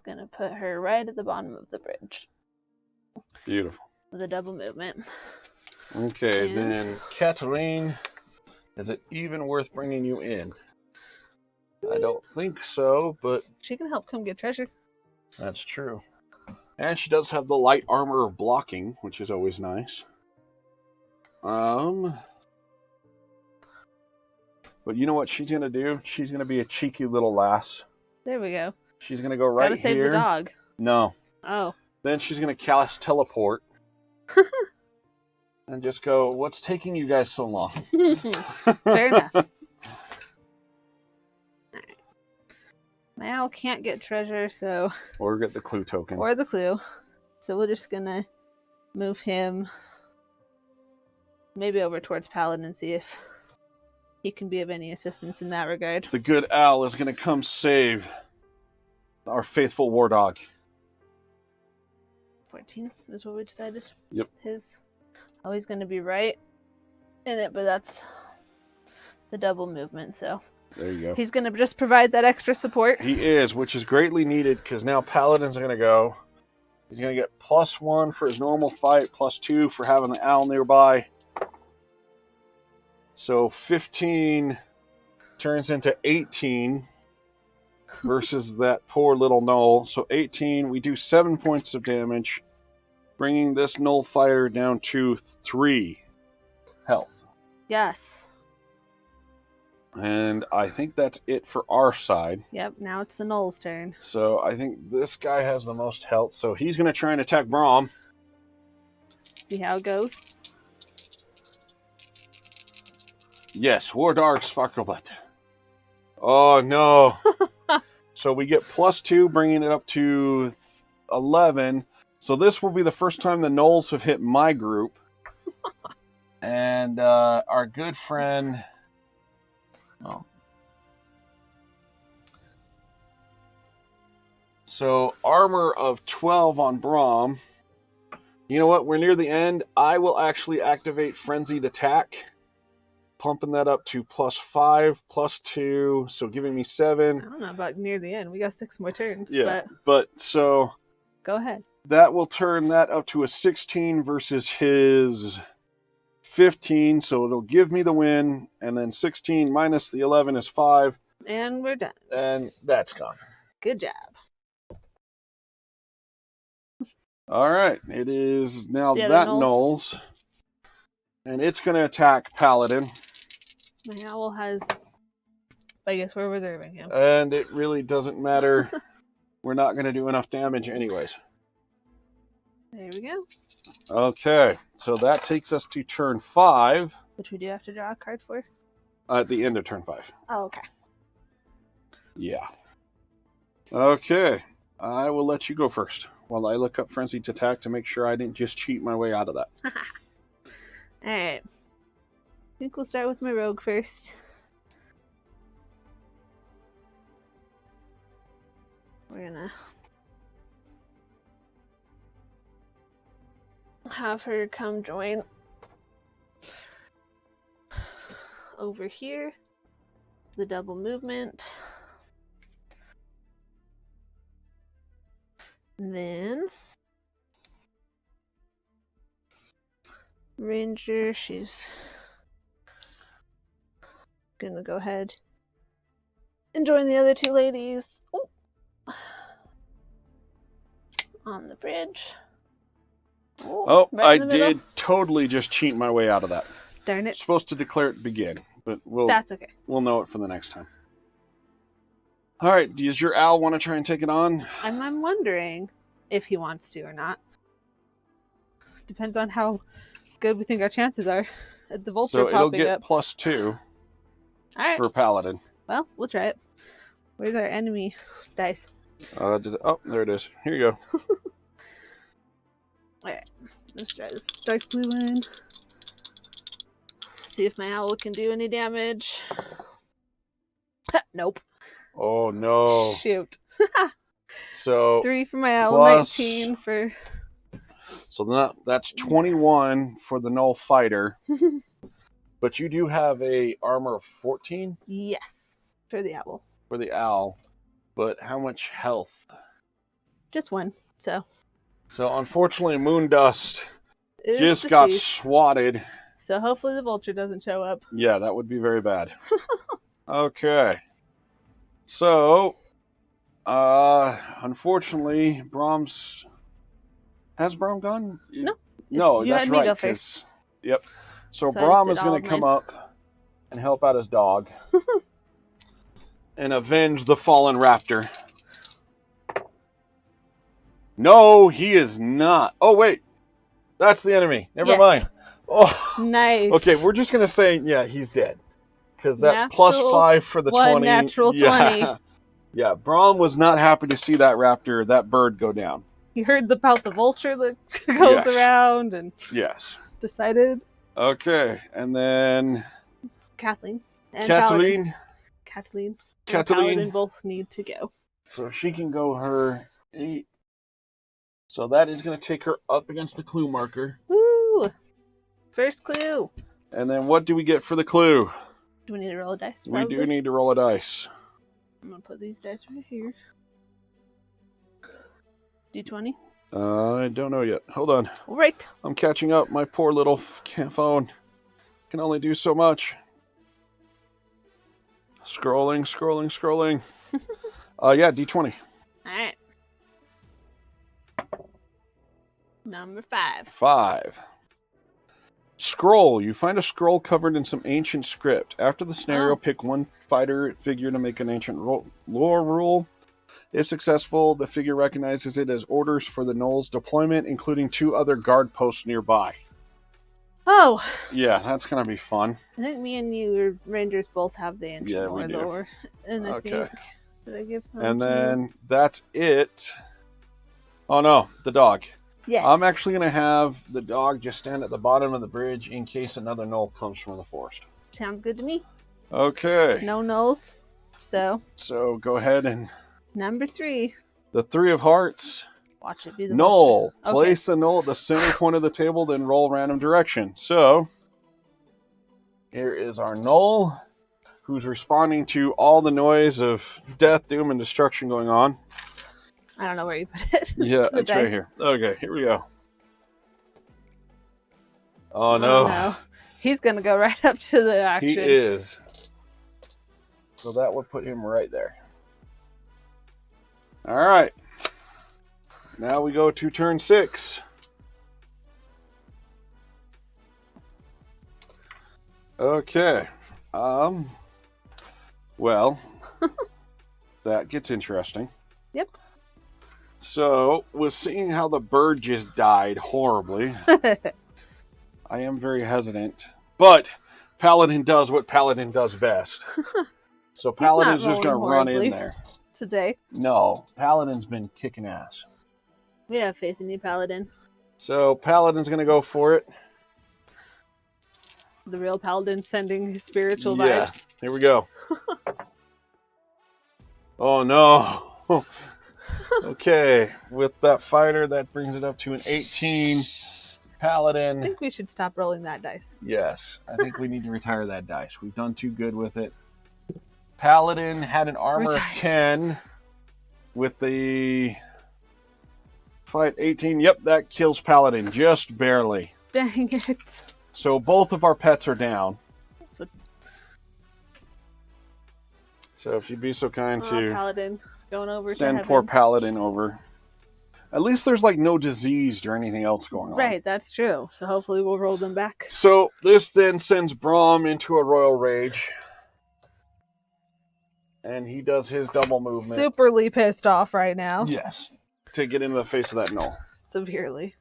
[SPEAKER 2] Gonna put her right at the bottom of the bridge
[SPEAKER 1] Beautiful.
[SPEAKER 2] with a double movement.
[SPEAKER 1] Okay,
[SPEAKER 2] And-
[SPEAKER 1] then Katarine, is it even worth bringing you in? I don't think so, but
[SPEAKER 2] She can help come get treasure.
[SPEAKER 1] that's true. And she does have the light armor of blocking, which is always nice. But you know what she's going to do? She's going to be a cheeky little lass.
[SPEAKER 2] There we go.
[SPEAKER 1] She's going to go right
[SPEAKER 2] Gotta save
[SPEAKER 1] here.
[SPEAKER 2] the dog.
[SPEAKER 1] No.
[SPEAKER 2] Oh.
[SPEAKER 1] Then she's going to cast teleport. And just go, what's taking you guys so long?
[SPEAKER 2] Fair enough. All right. My owl can't get treasure, so...
[SPEAKER 1] Or get the clue token.
[SPEAKER 2] Or the clue. So we're just gonna move him maybe over towards Paladin and see if he can be of any assistance in that regard.
[SPEAKER 1] The good owl is going to come save our faithful war dog.
[SPEAKER 2] 14 is what we decided.
[SPEAKER 1] Yep.
[SPEAKER 2] His always going to be right in it, but that's the double movement, so
[SPEAKER 1] there you go.
[SPEAKER 2] he's going to just provide that extra support.
[SPEAKER 1] He is, which is greatly needed because now Paladin's going to go. He's going to get +1 for his normal fight, +2 for having the owl nearby. So 15 turns into 18 versus that poor little gnoll. So 18, we do 7 points of damage, bringing this gnoll fighter down to 3 health.
[SPEAKER 2] Yes.
[SPEAKER 1] And I think that's it for our side.
[SPEAKER 2] Yep, now it's the gnoll's turn.
[SPEAKER 1] So I think this guy has the most health, so he's going to try and attack Braum.
[SPEAKER 2] See how it goes.
[SPEAKER 1] Yes, War Dog Sparklebutt. Oh, no. So we get +2, bringing it up to 11. So this will be the first time the gnolls have hit my group. And our good friend... Oh. So armor of 12 on Braum. You know what? We're near the end. I will actually activate Frenzied Attack. Pumping that up to +5, +2, so giving me 7.
[SPEAKER 2] I don't know about near the end. We got 6 more turns.
[SPEAKER 1] Yeah, but so...
[SPEAKER 2] Go ahead.
[SPEAKER 1] That will turn that up to a 16 versus his 15, so it'll give me the win, and then 16 minus the 11 is 5.
[SPEAKER 2] And we're done.
[SPEAKER 1] And that's gone.
[SPEAKER 2] Good job.
[SPEAKER 1] All right, it is now
[SPEAKER 2] The
[SPEAKER 1] that
[SPEAKER 2] other
[SPEAKER 1] gnolls. And it's going to attack Paladin.
[SPEAKER 2] My owl has... I guess we're reserving him.
[SPEAKER 1] And it really doesn't matter. We're not going to do enough damage anyways.
[SPEAKER 2] There we go.
[SPEAKER 1] Okay, so that takes us to turn 5.
[SPEAKER 2] Which we do have to draw a card for?
[SPEAKER 1] At the end of turn 5.
[SPEAKER 2] Oh, okay.
[SPEAKER 1] Yeah. Okay, I will let you go first while I look up Frenzied Attack to make sure I didn't just cheat my way out of that.
[SPEAKER 2] Alright. I think we'll start with my rogue first. We're gonna have her come join over here. The double movement. And then Ranger, she's gonna go ahead and join the other 2 ladies. Oh. On the bridge.
[SPEAKER 1] Oh,
[SPEAKER 2] right
[SPEAKER 1] I did totally just cheat my way out of that.
[SPEAKER 2] Darn it.
[SPEAKER 1] Supposed to declare it begin, but
[SPEAKER 2] That's okay.
[SPEAKER 1] We'll know it for the next time. All right, does your owl want to try and take it on?
[SPEAKER 2] I'm wondering if he wants to or not. Depends on how good we think our chances are at the vulture
[SPEAKER 1] so it'll
[SPEAKER 2] popping
[SPEAKER 1] get
[SPEAKER 2] up.
[SPEAKER 1] +2
[SPEAKER 2] All right.
[SPEAKER 1] for Paladin.
[SPEAKER 2] Well, we'll try it. Where's our enemy dice?
[SPEAKER 1] Oh, there it is. Here you go.
[SPEAKER 2] Alright, let's try this dark blue one. See if my owl can do any damage. Nope.
[SPEAKER 1] Oh, no.
[SPEAKER 2] Shoot.
[SPEAKER 1] So
[SPEAKER 2] 3 for my owl,
[SPEAKER 1] plus-
[SPEAKER 2] 19 for...
[SPEAKER 1] So that's 21 for the Null Fighter. But you do have a armor of 14?
[SPEAKER 2] Yes, for the owl.
[SPEAKER 1] For the owl. But how much health?
[SPEAKER 2] Just 1, so...
[SPEAKER 1] So unfortunately, Moondust
[SPEAKER 2] Is
[SPEAKER 1] just got
[SPEAKER 2] deceased.
[SPEAKER 1] swatted.
[SPEAKER 2] So hopefully the vulture doesn't show up.
[SPEAKER 1] Yeah, that would be very bad. Okay. So, unfortunately, Brahms... Has Braum gone?
[SPEAKER 2] No.
[SPEAKER 1] No,
[SPEAKER 2] You
[SPEAKER 1] that's
[SPEAKER 2] had me
[SPEAKER 1] right.
[SPEAKER 2] go
[SPEAKER 1] 'cause-
[SPEAKER 2] first.
[SPEAKER 1] Yep. So
[SPEAKER 2] So I just
[SPEAKER 1] Braum
[SPEAKER 2] did
[SPEAKER 1] is
[SPEAKER 2] all
[SPEAKER 1] going
[SPEAKER 2] of
[SPEAKER 1] to come
[SPEAKER 2] mine.
[SPEAKER 1] up and help out his dog and avenge the fallen raptor. No, he is not. Oh, wait. That's the enemy. Never mind. Oh,
[SPEAKER 2] nice.
[SPEAKER 1] Okay, we're just going to say, yeah, he's dead. Because that
[SPEAKER 2] Natural
[SPEAKER 1] +5 for the 20.
[SPEAKER 2] Natural 20.
[SPEAKER 1] Yeah, Braum was not happy to see that raptor, that bird go down.
[SPEAKER 2] He heard about the vulture that goes around and decided.
[SPEAKER 1] Okay, and then
[SPEAKER 2] Kathleen and
[SPEAKER 1] Kathleen.
[SPEAKER 2] Kathleen and Paladin both need to go.
[SPEAKER 1] So she can go her 8. So that is going to take her up against the clue marker.
[SPEAKER 2] Woo! First clue.
[SPEAKER 1] And then what do we get for the clue?
[SPEAKER 2] Do we need to roll a dice?
[SPEAKER 1] We do need to roll a dice.
[SPEAKER 2] I'm going to put these dice right here. D20?
[SPEAKER 1] I don't know yet. Hold on.
[SPEAKER 2] All right.
[SPEAKER 1] I'm catching up. My poor little phone can only do so much. Scrolling. Yeah, D20.
[SPEAKER 2] All right. Number 5.
[SPEAKER 1] 5. Scroll. You find a scroll covered in some ancient script. After the scenario, pick one fighter figure to make an ancient lore rule. If successful, the figure recognizes it as orders for the Knoll's deployment, including 2 other guard posts nearby.
[SPEAKER 2] Oh.
[SPEAKER 1] Yeah, that's going to be fun.
[SPEAKER 2] I think me and you Rangers both have the ancient lore. And I think... Did I give some?
[SPEAKER 1] And then that's it. Oh no, the dog.
[SPEAKER 2] Yes.
[SPEAKER 1] I'm actually going to have the dog just stand at the bottom of the bridge in case another Knoll comes from the forest.
[SPEAKER 2] Sounds good to me.
[SPEAKER 1] Okay.
[SPEAKER 2] No Knolls. So
[SPEAKER 1] go ahead and...
[SPEAKER 2] Number 3.
[SPEAKER 1] The 3 of hearts.
[SPEAKER 2] Watch it be the
[SPEAKER 1] Knoll.
[SPEAKER 2] Okay.
[SPEAKER 1] Place the Knoll at the center point of the table, then roll random direction. So, here is our Knoll, who's responding to all the noise of death, doom, and destruction going on.
[SPEAKER 2] I don't know where you put it.
[SPEAKER 1] Yeah, it's right here. Okay, here we go. Oh, no.
[SPEAKER 2] He's going to go right up to the action.
[SPEAKER 1] He is. So that would put him right there. All right. Now we go to turn 6. Okay. Well, that gets interesting.
[SPEAKER 2] Yep.
[SPEAKER 1] So, with seeing how the bird just died horribly, I am very hesitant. But Paladin does what Paladin does best. So Paladin's just going to run in there.
[SPEAKER 2] Today.
[SPEAKER 1] No, Paladin's been kicking ass.
[SPEAKER 2] We have faith in you, Paladin.
[SPEAKER 1] So Paladin's going to go for it.
[SPEAKER 2] The real Paladin sending his spiritual vibes.
[SPEAKER 1] Here we go. Oh, no. Okay, with that fighter, that brings it up to an 18. Paladin.
[SPEAKER 2] I think we should stop rolling that dice.
[SPEAKER 1] Yes, I think we need to retire that dice. We've done too good with it. Paladin had an armor of 10 with the fight 18. Yep, that kills Paladin just barely.
[SPEAKER 2] Dang it.
[SPEAKER 1] So both of our pets are down. So if you'd be so kind to
[SPEAKER 2] Paladin going over
[SPEAKER 1] send
[SPEAKER 2] to
[SPEAKER 1] poor Paladin over. At least there's like no disease or anything else going on.
[SPEAKER 2] Right, that's true. So hopefully we'll roll them back.
[SPEAKER 1] So this then sends Braum into a royal rage. And he does his double movement.
[SPEAKER 2] Superly pissed off right now.
[SPEAKER 1] Yes. To get into the face of that Knoll.
[SPEAKER 2] Severely.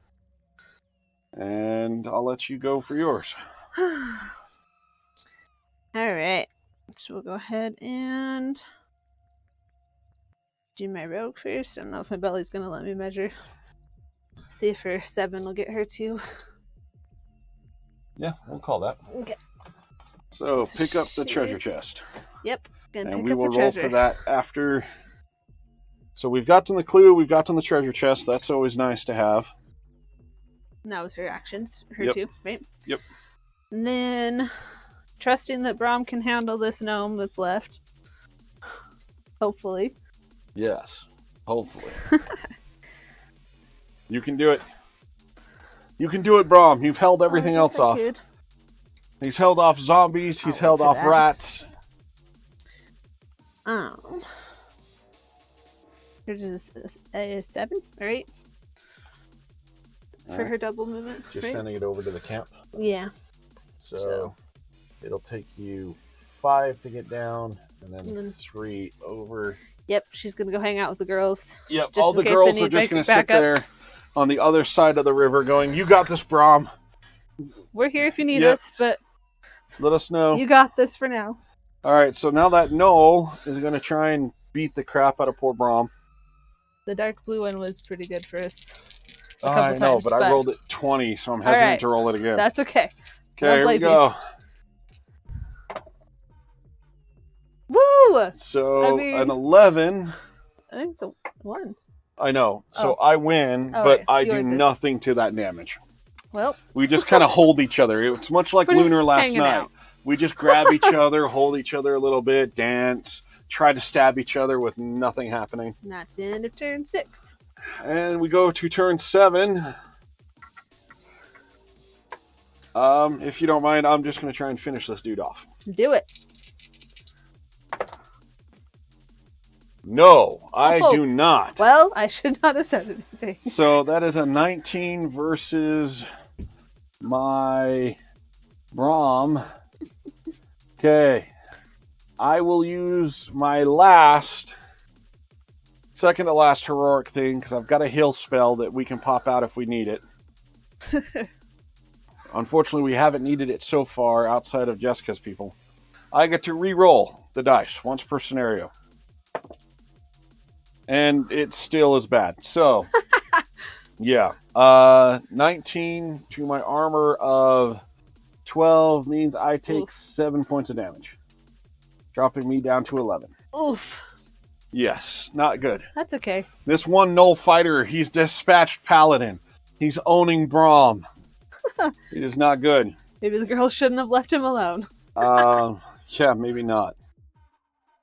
[SPEAKER 1] And I'll let you go for yours.
[SPEAKER 2] Alright. So we'll go ahead and do my rogue first. I don't know if my belly's going to let me measure. See if her 7 will get her 2.
[SPEAKER 1] Yeah, we'll call that.
[SPEAKER 2] Okay.
[SPEAKER 1] So pick up the treasure chest.
[SPEAKER 2] Yep.
[SPEAKER 1] And we will roll for that after. So we've gotten the clue, we've gotten the treasure chest. That's always nice to have.
[SPEAKER 2] And that was her actions. Her 2, right?
[SPEAKER 1] Yep.
[SPEAKER 2] And then trusting that Braum can handle this gnome that's left. Hopefully.
[SPEAKER 1] Yes. Hopefully. You can do it. You can do it, Braum. You've held everything else off. He's held off zombies. He's held off rats.
[SPEAKER 2] There's a 7 or 8 for her double movement.
[SPEAKER 1] Just sending it over to the camp.
[SPEAKER 2] Yeah.
[SPEAKER 1] So It'll take you 5 to get down, and then
[SPEAKER 2] Mm.
[SPEAKER 1] 3 over.
[SPEAKER 2] Yep, she's gonna go hang out with the girls.
[SPEAKER 1] Yep,
[SPEAKER 2] Just
[SPEAKER 1] all
[SPEAKER 2] in
[SPEAKER 1] the
[SPEAKER 2] case they
[SPEAKER 1] girls are
[SPEAKER 2] need
[SPEAKER 1] just going to sit
[SPEAKER 2] backup.
[SPEAKER 1] there on the other side of the river going, "You got this, Brom.
[SPEAKER 2] We're here if you need
[SPEAKER 1] Yep.
[SPEAKER 2] us, but
[SPEAKER 1] Let us know."
[SPEAKER 2] you got this for now.
[SPEAKER 1] All right, so now that Noel is going to try and beat the crap out of poor Brom.
[SPEAKER 2] The dark blue one was pretty good for us.
[SPEAKER 1] I know,
[SPEAKER 2] times,
[SPEAKER 1] but I rolled it 20, so I'm
[SPEAKER 2] All
[SPEAKER 1] hesitant
[SPEAKER 2] right.
[SPEAKER 1] to roll it again.
[SPEAKER 2] That's okay.
[SPEAKER 1] Okay, here we go.
[SPEAKER 2] Woo!
[SPEAKER 1] So
[SPEAKER 2] I mean-
[SPEAKER 1] an 11.
[SPEAKER 2] I think it's a 1.
[SPEAKER 1] I know. So
[SPEAKER 2] Oh.
[SPEAKER 1] I win,
[SPEAKER 2] Oh,
[SPEAKER 1] but
[SPEAKER 2] right.
[SPEAKER 1] I do
[SPEAKER 2] Yours is-
[SPEAKER 1] nothing to that damage.
[SPEAKER 2] Well,
[SPEAKER 1] We just kind of hold each other. It's much like
[SPEAKER 2] we're just
[SPEAKER 1] Lunar last
[SPEAKER 2] hanging
[SPEAKER 1] night.
[SPEAKER 2] out.
[SPEAKER 1] We just grab each other, hold each other a little bit, dance, try to stab each other with nothing happening.
[SPEAKER 2] And that's the end of turn 6.
[SPEAKER 1] And we go to turn 7. If you don't mind, I'm just going to try and finish this dude off.
[SPEAKER 2] Do it.
[SPEAKER 1] No, I
[SPEAKER 2] Oh.
[SPEAKER 1] do not.
[SPEAKER 2] Well, I should not have said anything.
[SPEAKER 1] So that is a 19 versus my Brom. Okay. I will use my second to last heroic thing because I've got a heal spell that we can pop out if we need it. Unfortunately, we haven't needed it so far outside of Jessica's people. I get to re-roll the dice once per scenario. And it still is bad. So, yeah. 19 to my armor of 12 means I take 7 points of damage. Dropping me down to 11.
[SPEAKER 2] Oof.
[SPEAKER 1] Yes, not good.
[SPEAKER 2] That's okay.
[SPEAKER 1] This one Null fighter, he's dispatched Paladin. He's owning Brom. It is not good.
[SPEAKER 2] Maybe the girls shouldn't have left him alone.
[SPEAKER 1] Yeah, maybe not.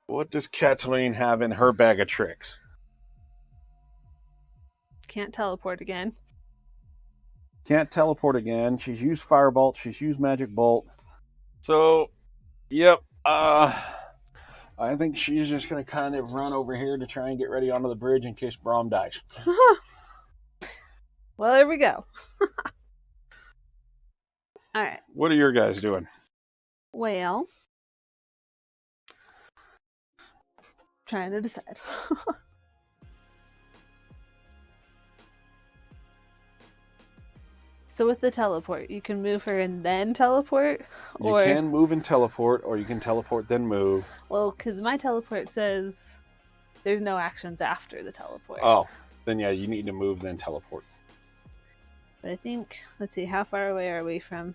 [SPEAKER 1] What does Kathleen have in her bag of tricks?
[SPEAKER 2] Can't teleport again.
[SPEAKER 1] Can't teleport again. She's used Firebolt. She's used Magic Bolt. So, yep. I think she's just going to kind of run over here to try and get ready onto the bridge in case Brom dies.
[SPEAKER 2] Well, there we go. All right.
[SPEAKER 1] What are your guys doing?
[SPEAKER 2] Well, trying to decide. So with the teleport, you can move her and then teleport?
[SPEAKER 1] You can move and teleport, or you can teleport then move.
[SPEAKER 2] Well, because my teleport says there's no actions after the teleport.
[SPEAKER 1] Oh, then yeah, you need to move then teleport.
[SPEAKER 2] But I think, let's see, how far away are we from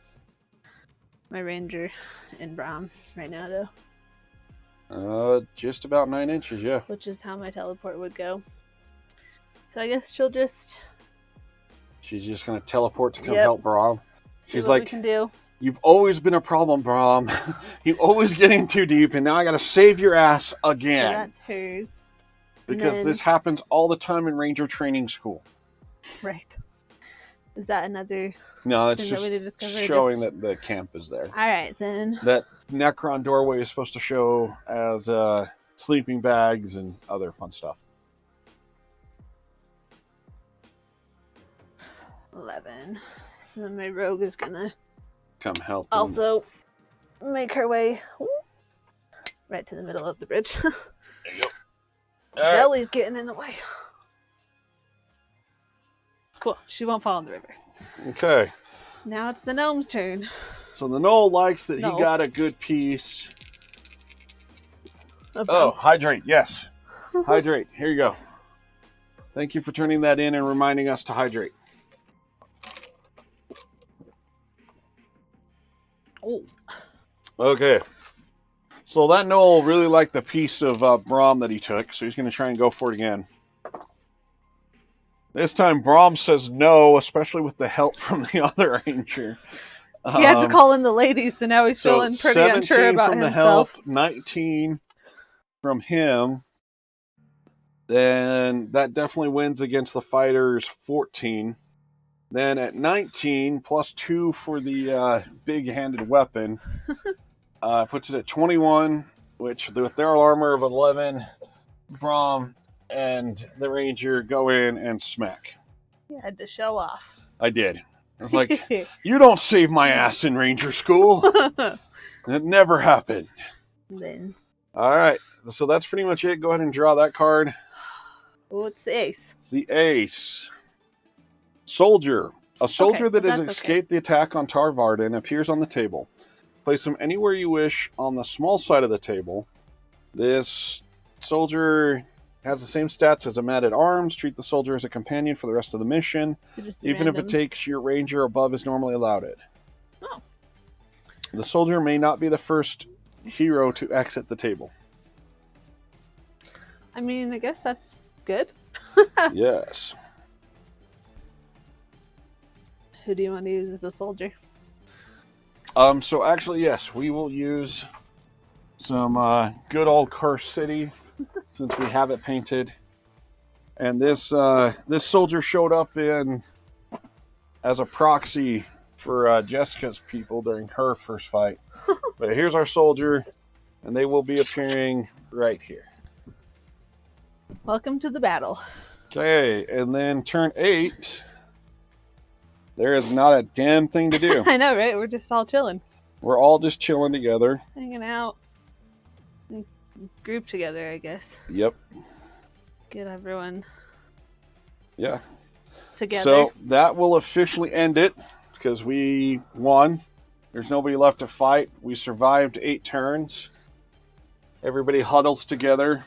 [SPEAKER 2] my ranger in Brom right now, though?
[SPEAKER 1] Just about 9 inches, yeah.
[SPEAKER 2] Which is how my teleport would go. So I guess she'll just
[SPEAKER 1] She's just going to teleport to come
[SPEAKER 2] Yep.
[SPEAKER 1] help Brom.
[SPEAKER 2] see
[SPEAKER 1] She's
[SPEAKER 2] what we
[SPEAKER 1] like,
[SPEAKER 2] can do.
[SPEAKER 1] "You've always been a problem, Brom. You always get in too deep, and now I got to save your ass
[SPEAKER 2] So
[SPEAKER 1] again."
[SPEAKER 2] that's hers. And
[SPEAKER 1] Because
[SPEAKER 2] then-
[SPEAKER 1] this happens all the time in Ranger training school.
[SPEAKER 2] Right. Is that another
[SPEAKER 1] No, it's
[SPEAKER 2] thing that
[SPEAKER 1] just
[SPEAKER 2] we need to discover?
[SPEAKER 1] showing that the camp is there.
[SPEAKER 2] Alright, then.
[SPEAKER 1] That Necron doorway is supposed to show as sleeping bags and other fun stuff.
[SPEAKER 2] 11. So then my rogue is gonna
[SPEAKER 1] Come help. them.
[SPEAKER 2] also make her way right to the middle of the bridge.
[SPEAKER 1] There you go. All right.
[SPEAKER 2] Belly's getting in the way. It's cool. She won't fall in the river.
[SPEAKER 1] Okay.
[SPEAKER 2] Now it's the gnome's turn.
[SPEAKER 1] So the Knoll likes that
[SPEAKER 2] No.
[SPEAKER 1] he got a good piece.
[SPEAKER 2] Of
[SPEAKER 1] Oh, hydrate. Yes. Hydrate. Here you go. Thank you for turning that in and reminding us to hydrate.
[SPEAKER 2] Oh.
[SPEAKER 1] Okay. So that Knoll really liked the piece of Brom that he took, so he's going to try and go for it again. This time Brom says no, especially with the help from the other ranger.
[SPEAKER 2] He had to call in the ladies, so now he's feeling pretty
[SPEAKER 1] 17
[SPEAKER 2] unsure about
[SPEAKER 1] from
[SPEAKER 2] himself.
[SPEAKER 1] the help, 19 from him. Then that definitely wins against the fighters, 14. Then at 19, plus 2 for the big-handed weapon, puts it at 21, which with their armor of 11, Brom and the ranger go in and smack.
[SPEAKER 2] He had to show off.
[SPEAKER 1] I did. It's like, you don't save my ass in Ranger School. It never happened.
[SPEAKER 2] Then.
[SPEAKER 1] All right, so that's pretty much it. Go ahead and draw that card.
[SPEAKER 2] Oh, it's the ace.
[SPEAKER 1] It's the ace. Soldier. A soldier that has
[SPEAKER 2] that's
[SPEAKER 1] escaped the attack on Tarvarden appears on the table. Place him anywhere you wish on the small side of the table. This soldier has the same stats as a man-at-arms. Treat the soldier as a companion for the rest of the mission,
[SPEAKER 2] So
[SPEAKER 1] even if it takes your ranger above is normally allowed it.
[SPEAKER 2] Oh.
[SPEAKER 1] The soldier may not be the first hero to exit the table.
[SPEAKER 2] I mean, I guess that's good.
[SPEAKER 1] Yes.
[SPEAKER 2] Who do you want to use as a soldier?
[SPEAKER 1] So actually, yes, we will use some good old Curse City since we have it painted. And this this soldier showed up in as a proxy for Jessica's people during her first fight. But here's our soldier, and they will be appearing right here.
[SPEAKER 2] Welcome to the battle.
[SPEAKER 1] Okay, and then turn 8. There is not a damn thing to do.
[SPEAKER 2] I know, right? We're just all chilling.
[SPEAKER 1] We're all just chilling together.
[SPEAKER 2] Hanging out. Group together, I guess.
[SPEAKER 1] Yep.
[SPEAKER 2] Get everyone
[SPEAKER 1] Yeah.
[SPEAKER 2] together.
[SPEAKER 1] So that will officially end it because we won. There's nobody left to fight. We survived 8 turns. Everybody huddles together.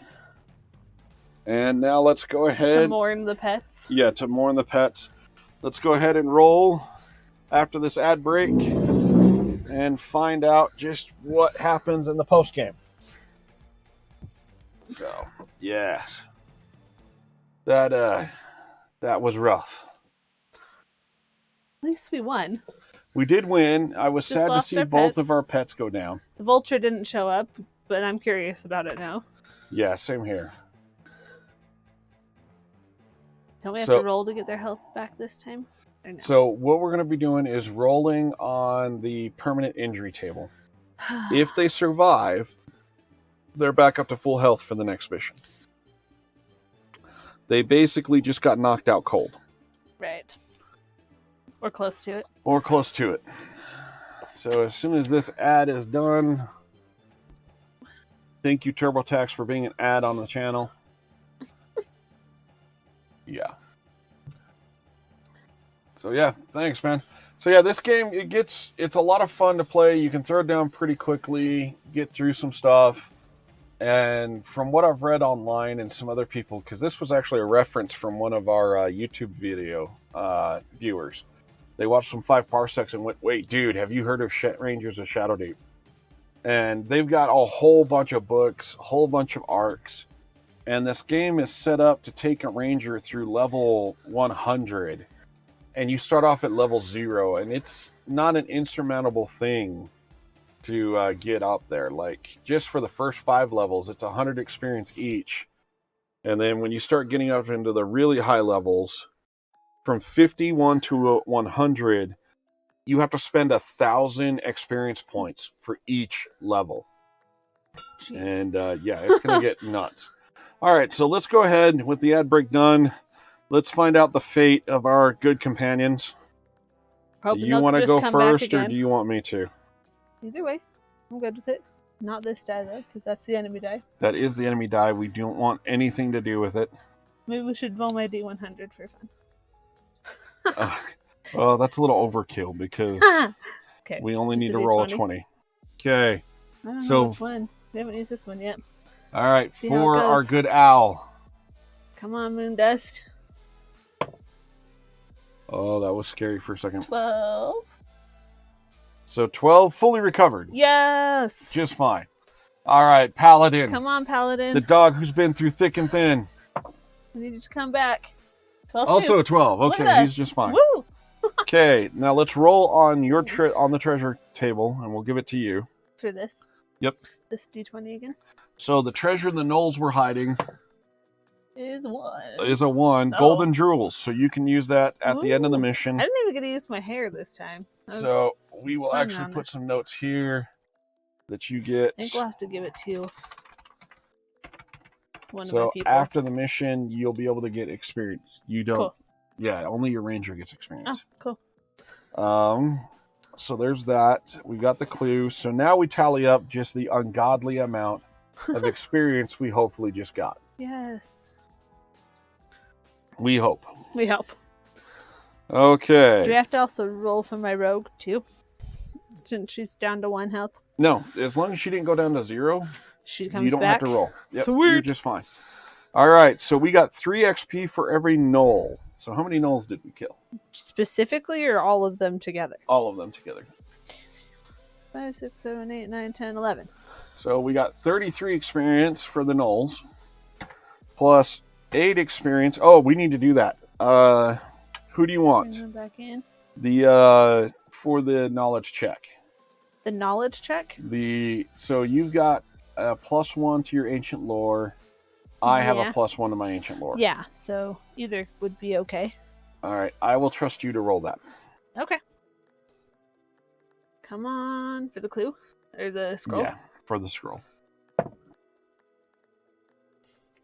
[SPEAKER 1] And now let's go ahead.
[SPEAKER 2] To mourn the pets.
[SPEAKER 1] Yeah, to mourn the pets. Let's go ahead and roll after this ad break and find out just what happens in the post game. So, yes. That was rough.
[SPEAKER 2] At least we won.
[SPEAKER 1] We did win. I was
[SPEAKER 2] Just
[SPEAKER 1] sad to
[SPEAKER 2] lost
[SPEAKER 1] see
[SPEAKER 2] our
[SPEAKER 1] both
[SPEAKER 2] pets.
[SPEAKER 1] of our pets go down.
[SPEAKER 2] The vulture didn't show up, but I'm curious about it now.
[SPEAKER 1] Yeah, same here.
[SPEAKER 2] Don't we have to roll to get their health back this time? Or no?
[SPEAKER 1] So what we're going to be doing is rolling on the permanent injury table. If they survive, they're back up to full health for the next mission. They basically just got knocked out cold.
[SPEAKER 2] Right. Or close to it.
[SPEAKER 1] Or close to it. So as soon as this ad is done, thank you TurboTax for being an ad on the channel. Yeah. So yeah, thanks, man. So yeah, this game, it's a lot of fun to play. You can throw it down pretty quickly, get through some stuff. And from what I've read online and some other people, because this was actually a reference from one of our YouTube video viewers. They watched some 5 parsecs and went, wait, dude, have you heard of Rangers of Shadowdeep? And they've got a whole bunch of books, a whole bunch of arcs. And this game is set up to take a ranger through level 100. And you start off at level 0. And it's not an insurmountable thing to get up there. Like, just for the first 5 levels, it's 100 experience each. And then when you start getting up into the really high levels, from 51 to 100, you have to spend 1,000 experience points for each level.
[SPEAKER 2] Jeez.
[SPEAKER 1] And yeah, it's going to get nuts. All right, so let's go ahead with the ad break done. Let's find out the fate of our good companions. Do you want to go first, or do you want me to?
[SPEAKER 2] Either way, I'm good with it. Not this die, though, because that's the enemy die.
[SPEAKER 1] That is the enemy die. We don't want anything to do with it.
[SPEAKER 2] Maybe we should roll my D100 for fun.
[SPEAKER 1] Well, that's a little overkill, because
[SPEAKER 2] Okay,
[SPEAKER 1] we only
[SPEAKER 2] just
[SPEAKER 1] need
[SPEAKER 2] a
[SPEAKER 1] to roll a
[SPEAKER 2] D20.
[SPEAKER 1] 20. Okay.
[SPEAKER 2] I don't know
[SPEAKER 1] So-
[SPEAKER 2] which one. We haven't used this one yet.
[SPEAKER 1] All right,
[SPEAKER 2] See how it
[SPEAKER 1] for
[SPEAKER 2] goes.
[SPEAKER 1] our good owl.
[SPEAKER 2] Come on, Moondust.
[SPEAKER 1] Oh, that was scary for a second.
[SPEAKER 2] 12.
[SPEAKER 1] So 12 fully recovered.
[SPEAKER 2] Yes!
[SPEAKER 1] Just fine. All right, Paladin.
[SPEAKER 2] Come on, Paladin.
[SPEAKER 1] The dog who's been through thick and thin.
[SPEAKER 2] I need you to come back. 12
[SPEAKER 1] Also
[SPEAKER 2] too.
[SPEAKER 1] a 12.
[SPEAKER 2] Look
[SPEAKER 1] Okay,
[SPEAKER 2] at
[SPEAKER 1] he's
[SPEAKER 2] us.
[SPEAKER 1] just fine.
[SPEAKER 2] Woo!
[SPEAKER 1] Okay, now let's roll on your on the treasure table, and we'll give it to you.
[SPEAKER 2] For this.
[SPEAKER 1] Yep.
[SPEAKER 2] This D20 again.
[SPEAKER 1] So the treasure the gnolls were hiding
[SPEAKER 2] Is 1.
[SPEAKER 1] is a 1.
[SPEAKER 2] Oh.
[SPEAKER 1] Golden jewels. So you can use that at the end of the
[SPEAKER 2] Ooh.
[SPEAKER 1] mission.
[SPEAKER 2] I didn't even get to use my hair this time.
[SPEAKER 1] So we will
[SPEAKER 2] fun
[SPEAKER 1] actually
[SPEAKER 2] on
[SPEAKER 1] put
[SPEAKER 2] it.
[SPEAKER 1] some notes here that you get.
[SPEAKER 2] I think we'll have to give it to one of my
[SPEAKER 1] So
[SPEAKER 2] people.
[SPEAKER 1] after the mission, you'll be able to get experience. You don't.
[SPEAKER 2] Cool.
[SPEAKER 1] Yeah, only your ranger gets
[SPEAKER 2] Oh,
[SPEAKER 1] experience.
[SPEAKER 2] cool.
[SPEAKER 1] So there's that. We got the clue. So now we tally up just the ungodly amount of experience we hopefully just got.
[SPEAKER 2] Yes.
[SPEAKER 1] We hope.
[SPEAKER 2] We help.
[SPEAKER 1] Okay.
[SPEAKER 2] Do we have to also roll for my rogue too? Since she's down to 1 health.
[SPEAKER 1] No, as long as she didn't go down to 0,
[SPEAKER 2] She comes
[SPEAKER 1] you don't
[SPEAKER 2] back.
[SPEAKER 1] have to roll. Yep,
[SPEAKER 2] Sweet.
[SPEAKER 1] you're just fine. All right, so we got 3 XP for every gnoll. So how many gnolls did we kill?
[SPEAKER 2] Specifically, or all of them together?
[SPEAKER 1] All of them together.
[SPEAKER 2] 5, 6, 7, 8, 9, 10, 11.
[SPEAKER 1] So we got 33 experience for the gnolls, plus 8 experience. Oh, we need to do that. Who do you want?
[SPEAKER 2] Bring them back in.
[SPEAKER 1] The for the knowledge check.
[SPEAKER 2] The knowledge check?
[SPEAKER 1] So you've got a +1 to your ancient lore. I have a
[SPEAKER 2] Yeah.
[SPEAKER 1] +1 to my ancient lore.
[SPEAKER 2] Yeah, so either would be okay.
[SPEAKER 1] All right, I will trust you to roll that.
[SPEAKER 2] Okay. Come on, for the clue? Or the scroll?
[SPEAKER 1] Yeah, for the scroll.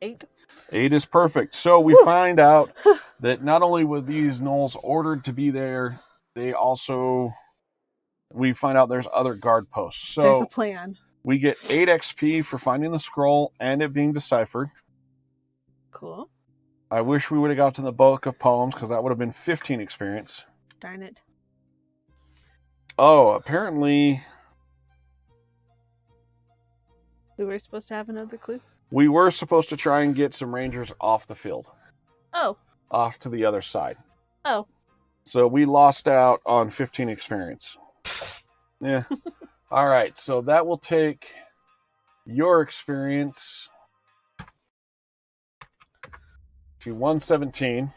[SPEAKER 2] 8.
[SPEAKER 1] 8 is perfect. So we find out that not only were these gnolls ordered to be there, we find out there's other guard posts. So
[SPEAKER 2] there's a plan.
[SPEAKER 1] We get 8 XP for finding the scroll and it being deciphered.
[SPEAKER 2] Cool.
[SPEAKER 1] I wish we would have got to the book of poems because that would have been 15 experience.
[SPEAKER 2] Darn it.
[SPEAKER 1] Oh, apparently
[SPEAKER 2] We were supposed to have another clue?
[SPEAKER 1] we were supposed to try and get some rangers off the field.
[SPEAKER 2] Oh.
[SPEAKER 1] Off to the other side.
[SPEAKER 2] Oh.
[SPEAKER 1] So we lost out on 15 experience. Yeah. All right, so that will take your experience to 117,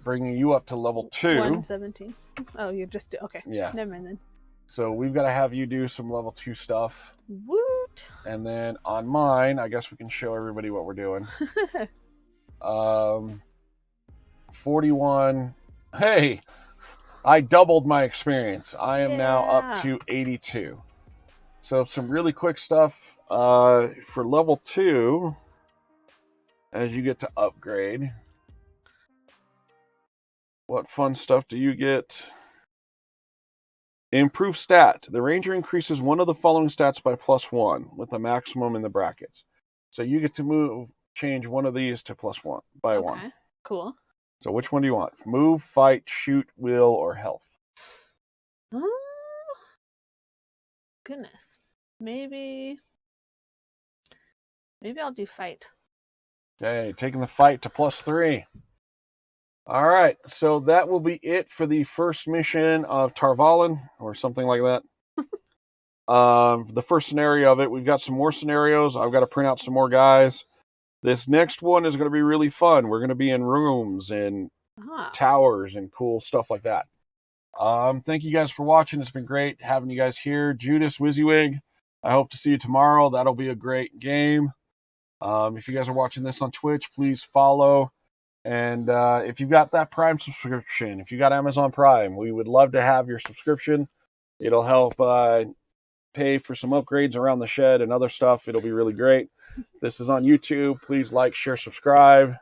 [SPEAKER 1] bringing you up to level 2.
[SPEAKER 2] 117. Oh, you're just... Okay.
[SPEAKER 1] Yeah.
[SPEAKER 2] Never mind then.
[SPEAKER 1] So we've got to have you do some level 2 stuff.
[SPEAKER 2] Woot!
[SPEAKER 1] And then on mine, I guess we can show everybody what we're doing. 41. Hey! I doubled my experience. I am now up to 82. So some really quick stuff for level 2 as you get to upgrade. What fun stuff do you get? Improve stat. The ranger increases one of the following stats by +1 with a maximum in the brackets. So you get to change one of these to +1 by 1.
[SPEAKER 2] Cool.
[SPEAKER 1] So which one do you want? Move, fight, shoot, will, or health?
[SPEAKER 2] Goodness. Maybe I'll do fight.
[SPEAKER 1] Okay, taking the fight to +3. All right, so that will be it for the first mission of Tarvalin, or something like that. The first scenario of it. We've got some more scenarios. I've got to print out some more guys. This next one is going to be really fun. We're going to be in rooms and towers and cool stuff like that. Thank you guys for watching. It's been great having you guys here. Judas, WYSIWYG, I hope to see you tomorrow. That'll be a great game. If you guys are watching this on Twitch, please follow. And if you've got that Prime subscription, if you got Amazon Prime, we would love to have your subscription. It'll help pay for some upgrades around the shed and other stuff. It'll be really great. This is on YouTube. Please like, share, subscribe.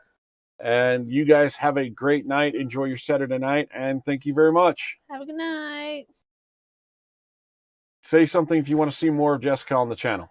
[SPEAKER 1] And you guys have a great night. Enjoy your Saturday night. And thank you very much.
[SPEAKER 2] Have a good night.
[SPEAKER 1] Say something if you want to see more of Jessica on the channel.